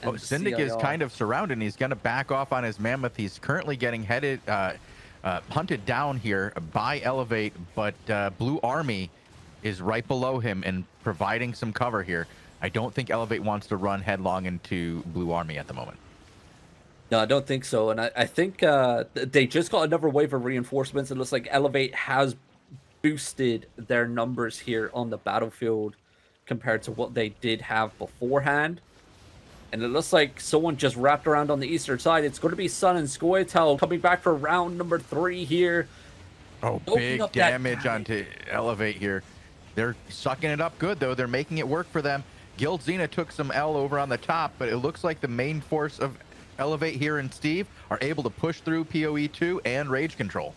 Oh, Syndic is kind of surrounded, and he's going to back off on his Mammoth. He's currently getting hunted down here by Elevate, but Blue Army is right below him and providing some cover here. I don't think Elevate wants to run headlong into Blue Army at the moment. No, I don't think so. And I think they just got another wave of reinforcements. It looks like Elevate has boosted their numbers here on the battlefield compared to what they did have beforehand. And it looks like someone just wrapped around on the eastern side. It's going to be Sun and Scoia'tael coming back for round number 3 here. Oh, big damage onto Elevate here. They're sucking it up good, though. They're making it work for them. Guild Xena took some L over on the top, but it looks like the main force of Elevate here and Steve are able to push through PoE2 and Rage Control.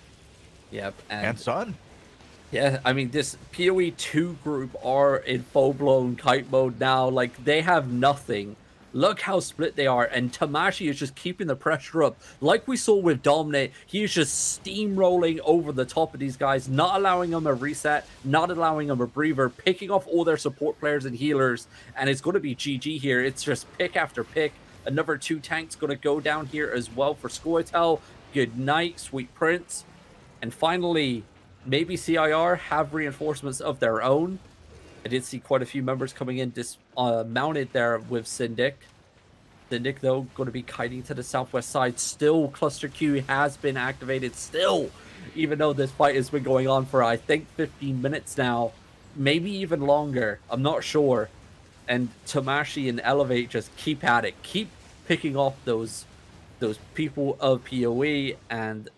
Yep. And Sun. Yeah, I mean, this PoE2 group are in full-blown kite mode now. Like, they have nothing. Look how split they are, and Tamashi is just keeping the pressure up. Like we saw with Dominate, he is just steamrolling over the top of these guys, not allowing them a reset, not allowing them a breather, picking off all their support players and healers, and it's going to be GG here. It's just pick after pick. Another 2 tanks going to go down here as well for Scoia'tael. Good night, Sweet Prince. And finally, maybe CIR have reinforcements of their own. I did see quite a few members coming in mounted there with Syndic. Syndic, though, going to be kiting to the southwest side. Still, Cluster Q has been activated. Still, even though this fight has been going on for, I think, 15 minutes now. Maybe even longer. I'm not sure. And Tamashi and Elevate just keep at it. Keep picking off those people of PoE. And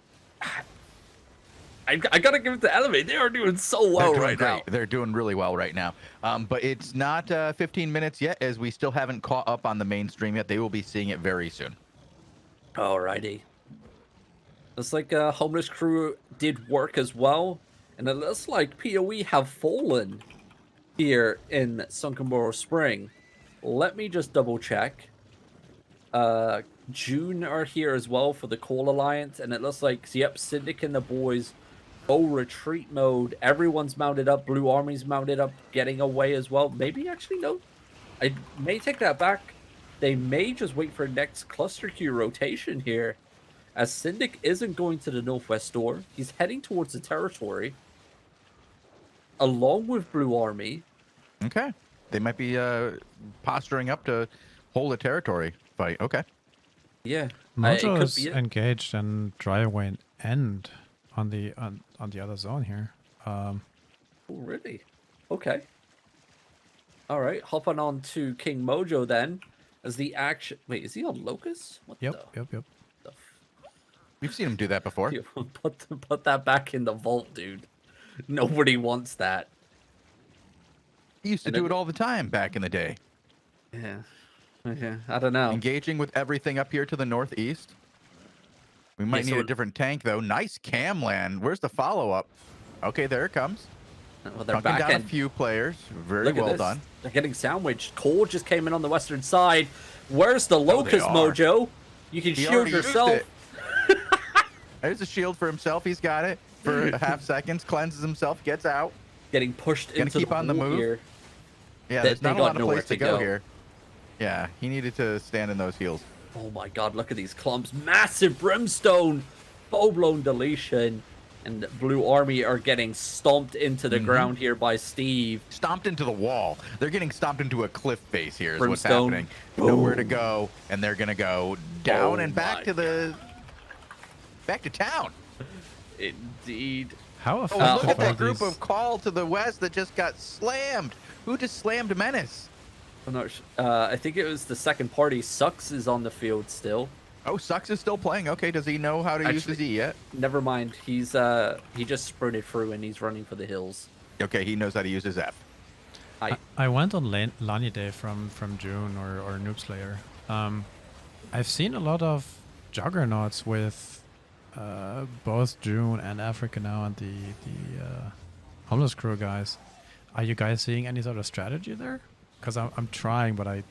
I gotta give it to Elevate. They are doing so well right now. They're doing really well right now. But it's not 15 minutes yet, as we still haven't caught up on the mainstream yet. They will be seeing it very soon. Alrighty. Looks like Homeless Crew did work as well. And it looks like PoE have fallen here in Sunken Spring. Let me just double check. June are here as well for the Call Alliance. And it looks like, yep, Syndic and the boys full retreat mode. Everyone's mounted up. Blue Army's mounted up, getting away as well. Maybe actually no. I may take that back. They may just wait for next cluster queue rotation here, as Syndic isn't going to the northwest door. He's heading towards the territory, along with Blue Army. Okay, they might be posturing up to hold a territory fight. Okay. Yeah, Mojo is engaged and Driveway End on the other zone here. Oh, really? Okay. All right, hopping on to King Mojo then, as the action. Wait, is he on Locust? What Yep. We've seen him do that before. Put that back in the vault, dude. Nobody wants that. He used to do it all the time back in the day. Yeah. Okay, I don't know. Engaging with everything up here to the northeast. We might need a different tank, though. Nice camland. Where's the follow-up? Okay, there it comes. Well, they're back down a few players. Very well done. They're getting sandwiched. Cole just came in on the western side. Where's the Locust, Mojo? You can shield yourself. There's a shield for himself. He's got it for a half seconds. Cleanses himself. Gets out. Getting pushed into keep on the move. Here. Yeah, there's not a lot of place to go here. Yeah, he needed to stand in those heels. Oh my god, look at these clumps. Massive brimstone. Full-blown deletion. And Blue Army are getting stomped into the ground here by Steve. Stomped into the wall. They're getting stomped into a cliff face here is Brimstone. What's happening. Boom. Nowhere to go, and they're going to go down and back to town. Indeed. How look at that group of Call to the west that just got slammed. Who just slammed Menace? I'm not sure. I think it was the second party. Sucks is on the field still. Oh, Sucks is still playing. Okay, does he know how to use his E yet? Never mind. He just sprinted through and he's running for the hills. Okay, he knows how to use his F. I went on Lani Day from June or Noob Slayer. I've seen a lot of juggernauts with both June and Africa now and the homeless crew guys. Are you guys seeing any sort of strategy there? Because I'm trying, but I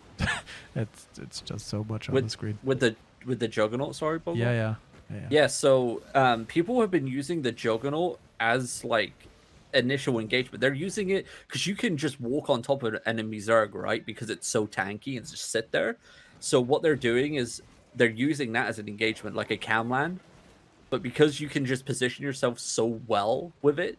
it's just so much on the screen. With the Juggernaut, sorry, Bogul? Yeah. So people have been using the Juggernaut as like initial engagement. They're using it because you can just walk on top of an enemy Zerg, right? Because it's so tanky and just sit there. So what they're doing is they're using that as an engagement, like a camland. But because you can just position yourself so well with it,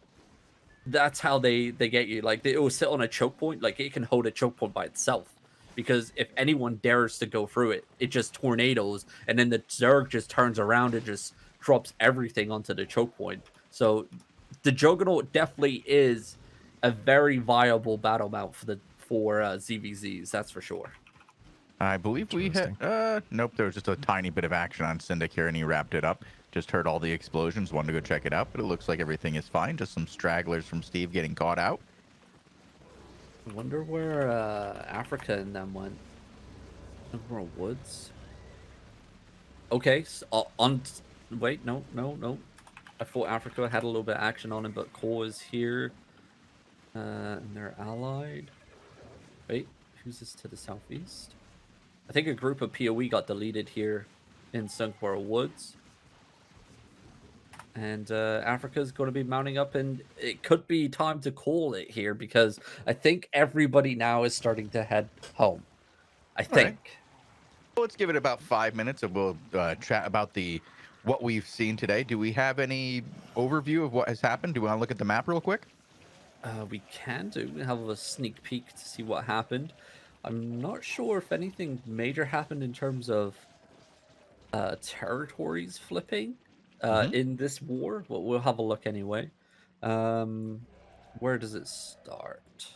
that's how they get you. Like it will sit on a choke point, like it can hold a choke point by itself. Because if anyone dares to go through it, it just tornadoes, and then the Zerg just turns around and just drops everything onto the choke point. So the Juggernaut definitely is a very viable battle mount for ZVZs, that's for sure. I believe we had nope, there was just a tiny bit of action on Syndic here and he wrapped it up. Just heard all the explosions, wanted to go check it out, but it looks like everything is fine. Just some stragglers from Steve getting caught out. I wonder where Africa and them went. Emerald Woods. Okay, so wait, no. I thought Africa had a little bit of action on it, but Core is here. And they're allied. Wait, who's this to the southeast? I think a group of PoE got deleted here in Sunkborough Woods. And Africa's going to be mounting up, and it could be time to call it here because I think everybody now is starting to head home. I think. Right. Well, let's give it about 5 minutes, and we'll chat about what we've seen today. Do we have any overview of what has happened? Do we want to look at the map real quick? We can do. We have a sneak peek to see what happened. I'm not sure if anything major happened in terms of territories flipping. In this war, but we'll have a look anyway. Where does it start?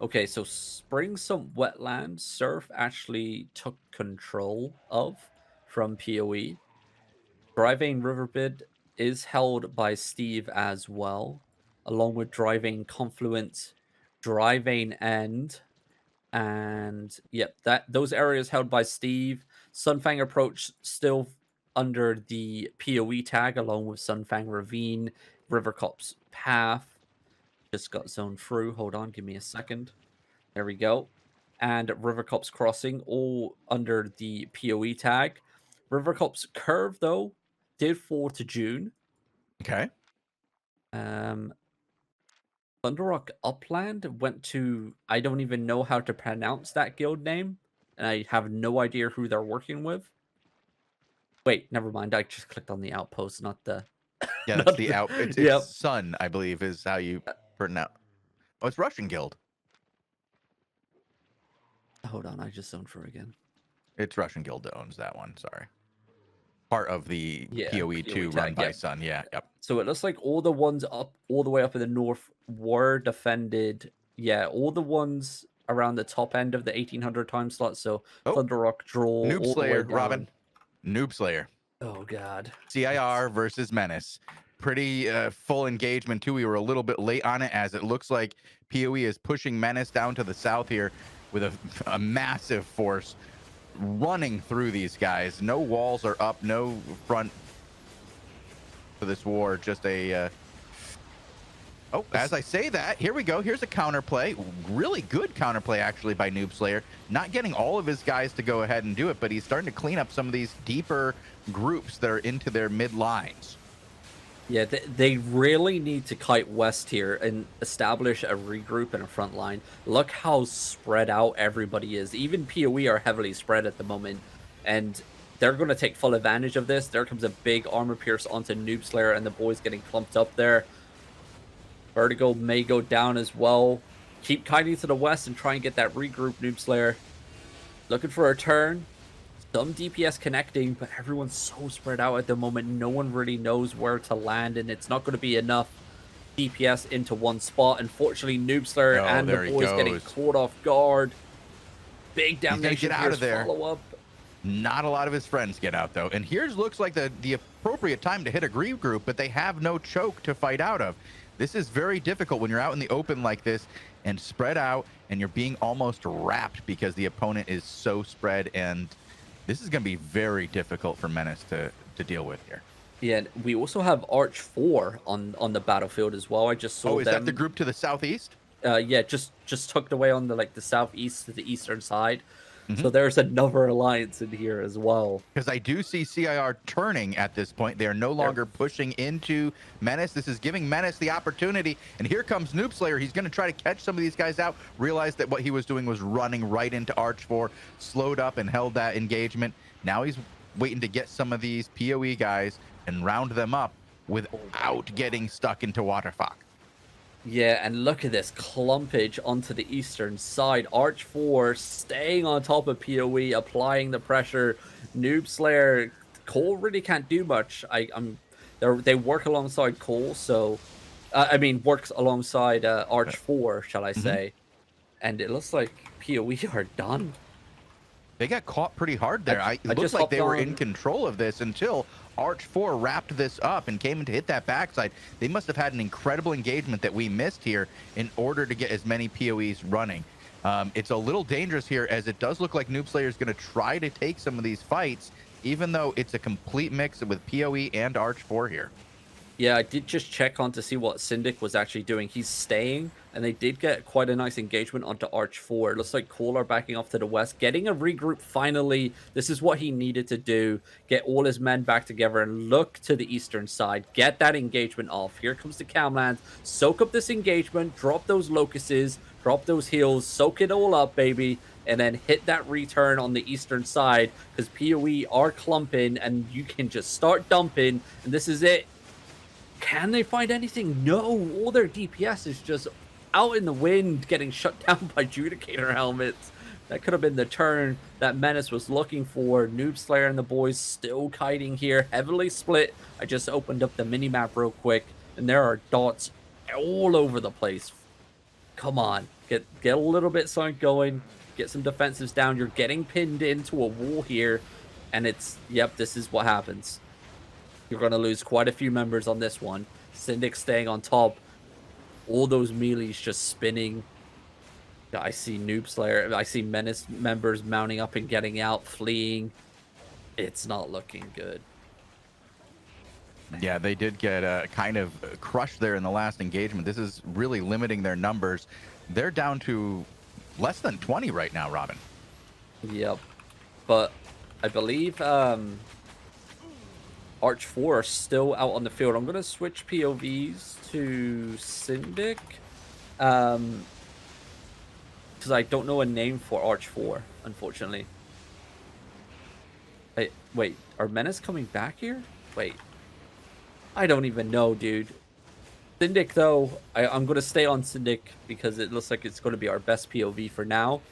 Okay, so Spring Sump Wetland, Surf actually took control of from PoE. Driving Riverbed is held by Steve as well, along with Driving Confluence, Driving End, and yep, those areas held by Steve. Sunfang Approach still under the PoE tag, along with Sunfang Ravine, Rivercop's Path. Just got zoned through. Hold on, give me a second. There we go. And Rivercop's Crossing, all under the PoE tag. Rivercop's Curve, though, did fall to June. Okay. Thunderrock Upland went to... I don't even know how to pronounce that guild name, and I have no idea who they're working with. Wait, never mind. I just clicked on the outpost, not the... Yeah, that's the out. It's Sun, I believe, is how you pronounce. Oh, it's Russian Guild. Hold on, I just zoned for again. It's Russian Guild that owns that one. Sorry. Part of the PoE 2 tag, run by Sun. Yeah, yep. So it looks like all the ones up, all the way up in the north were defended. Yeah, all the ones around the top end of the 1800 time slot. So Thunderrock Draw. Noob Slayer, Robin. Noob Slayer. Oh, God. CIR versus Menace. Pretty full engagement, too. We were a little bit late on it, as it looks like PoE is pushing Menace down to the south here with a massive force running through these guys. No walls are up, no front for this war. Just a... Oh, as I say that, here we go. Here's a counterplay. Really good counterplay, actually, by Noob Slayer. Not getting all of his guys to go ahead and do it, but he's starting to clean up some of these deeper groups that are into their mid lines. Yeah, they really need to kite west here and establish a regroup and a front line. Look how spread out everybody is. Even PoE are heavily spread at the moment, and they're going to take full advantage of this. There comes a big armor pierce onto Noob Slayer, and the boys getting clumped up there. Vertigo may go down as well. Keep kiting to the west and try and get that regroup, Noob Slayer. Looking for a turn. Some DPS connecting, but everyone's so spread out at the moment. No one really knows where to land, and it's not going to be enough DPS into one spot. Unfortunately, Noob Slayer and the boys getting caught off guard. Big damnation. Get out of there. Follow up. Not a lot of his friends get out, though. And here's looks like the appropriate time to hit a regroup, but they have no choke to fight out of. This is very difficult when you're out in the open like this and spread out, and you're being almost wrapped because the opponent is so spread and This is going to be very difficult for Menace to deal with here. Yeah, and we also have Arch 4 on the battlefield as well. I just saw Oh, is them. that the group to the southeast? Yeah, just tucked away on the southeast to the eastern side. Mm-hmm. So there's another alliance in here as well. Because I do see CIR turning at this point. They are no longer pushing into Menace. This is giving Menace the opportunity. And here comes Noob Slayer. He's going to try to catch some of these guys out. Realized that what he was doing was running right into Arch 4. Slowed up and held that engagement. Now he's waiting to get some of these PoE guys and round them up without getting stuck into Waterfog. Yeah, and look at this clumpage onto the eastern side. Arch 4 staying on top of PoE, applying the pressure. Noob Slayer, Cole really can't do much. They work alongside Cole, so works alongside Arch 4, shall I say? And it looks like PoE are done. They got caught pretty hard there. It looked like they were in control of this until Arch 4 wrapped this up and came in to hit that backside. They must have had an incredible engagement that we missed here in order to get as many PoEs running. It's a little dangerous here, as it does look like Noob Slayer is going to try to take some of these fights, even though it's a complete mix with PoE and Arch 4 here. Yeah, I did just check on to see what Syndic was actually doing. He's staying, and they did get quite a nice engagement onto Arch 4. It looks like Cole are backing off to the west, getting a regroup finally. This is what he needed to do. Get all his men back together and look to the eastern side. Get that engagement off. Here comes the Camlands. Soak up this engagement. Drop those locusts. Drop those heals. Soak it all up, baby. And then hit that return on the eastern side, because PoE are clumping, and you can just start dumping, and this is it. Can they find anything? No, all their DPS is just out in the wind, getting shut down by Judicator helmets. That could have been the turn that Menace was looking for. Noob Slayer and the boys still kiting here, heavily split. I just opened up the minimap real quick, and there are dots all over the place. Come on, get a little bit something going, get some defensives down. You're getting pinned into a wall here, and this is what happens. You're going to lose quite a few members on this one. Syndic staying on top. All those melees just spinning. I see Noob Slayer. I see Menace members mounting up and getting out, fleeing. It's not looking good. Yeah, they did get kind of crushed there in the last engagement. This is really limiting their numbers. They're down to less than 20 right now, Robin. Yep. But I believe Arch 4 are still out on the field. I'm going to switch POVs to Syndic. Because I don't know a name for Arch 4, unfortunately. Hey, wait, are Menace coming back here? Wait. I don't even know, dude. Syndic, though, I'm going to stay on Syndic because it looks like it's going to be our best POV for now.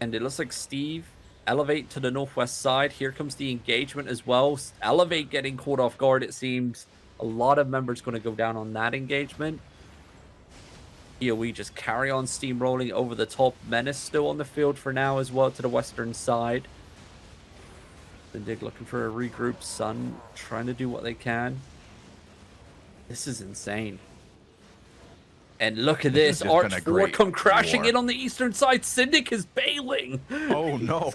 And it looks like Steve... Elevate to the northwest side. Here comes the engagement as well. Elevate getting caught off guard, it seems. A lot of members going to go down on that engagement. Here we just carry on steamrolling over the top. Menace still on the field for now as well to the western side. Syndic looking for a regroup. Sun trying to do what they can. This is insane. And look at this. Arch 4 come crashing in on the eastern side. Syndic is bailing. Oh, no.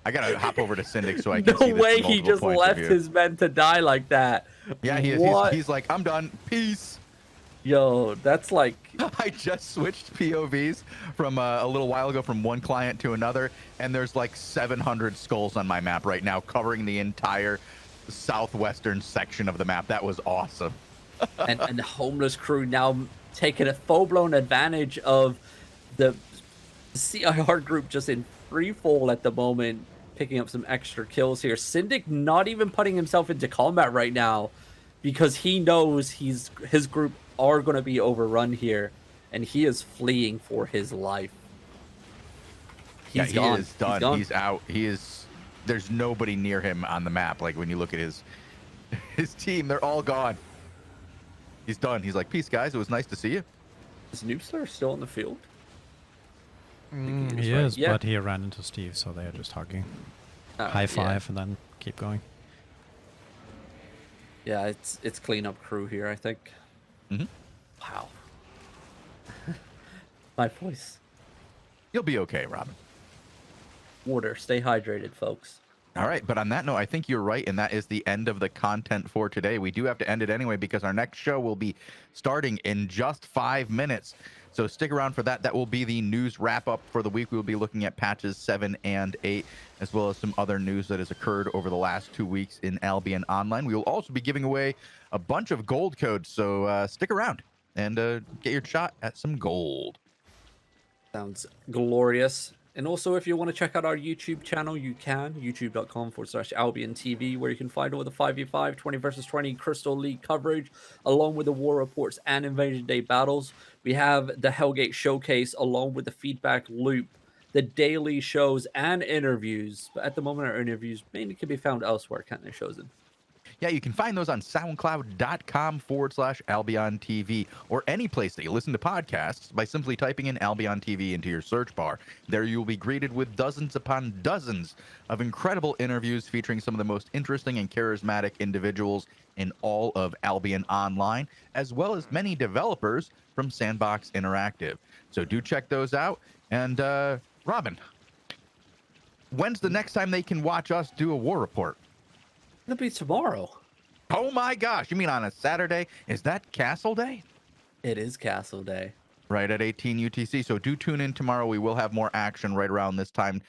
I got to hop over to Syndic so I can see this. No way he just left his men to die like that. Yeah, he's like, I'm done. Peace. Yo, that's like... I just switched POVs from a little while ago from one client to another, and there's like 700 skulls on my map right now covering the entire southwestern section of the map. That was awesome. and the Homeless crew now taking a full-blown advantage of the CIR group just in free fall at the moment, picking up some extra kills here. Syndic not even putting himself into combat right now because he knows his group are going to be overrun here, and he is fleeing for his life. He is done. He's out. There's nobody near him on the map. Like when you look at his team, they're all gone. He's done. He's like, peace, guys. It was nice to see you. Is Noob Slayer still on the field? He is, but he ran into Steve, so they are just hugging. High five, and then keep going. Yeah, it's cleanup crew here, I think. Mm-hmm. Wow. My voice. You'll be okay, Robin. Water. Stay hydrated, folks. All right, but on that note, I think you're right, and that is the end of the content for today. We do have to end it anyway because our next show will be starting in just 5 minutes. So stick around for that. That will be the news wrap up for the week. We will be looking at patches 7 and 8, as well as some other news that has occurred over the last 2 weeks in Albion Online. We will also be giving away a bunch of gold codes, so stick around and get your shot at some gold. Sounds glorious. And also, if you want to check out our YouTube channel, you can. youtube.com/AlbionTV, where you can find all the 5v5, 20 versus 20 Crystal League coverage, along with the war reports and Invasion Day battles. We have the Hellgate Showcase, along with the feedback loop, the daily shows, and interviews. But at the moment, our interviews mainly can be found elsewhere, can't they, Shozen? Yeah, you can find those on soundcloud.com/AlbionTV or any place that you listen to podcasts by simply typing in Albion TV into your search bar. There you will be greeted with dozens upon dozens of incredible interviews featuring some of the most interesting and charismatic individuals in all of Albion Online, as well as many developers from Sandbox Interactive. So do check those out. And Robin, when's the next time they can watch us do a war report? It'll be tomorrow. Oh my gosh, you mean on a Saturday? Is that Castle Day? It is Castle Day. Right at 18 UTC. So do tune in tomorrow. We will have more action right around this time.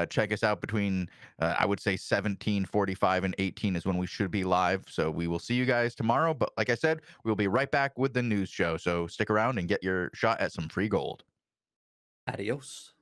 Check us out between, I would say 17:45 and 18 is when we should be live. So we will see you guys tomorrow. But like I said, we'll be right back with the news show. So stick around and get your shot at some free gold. Adios.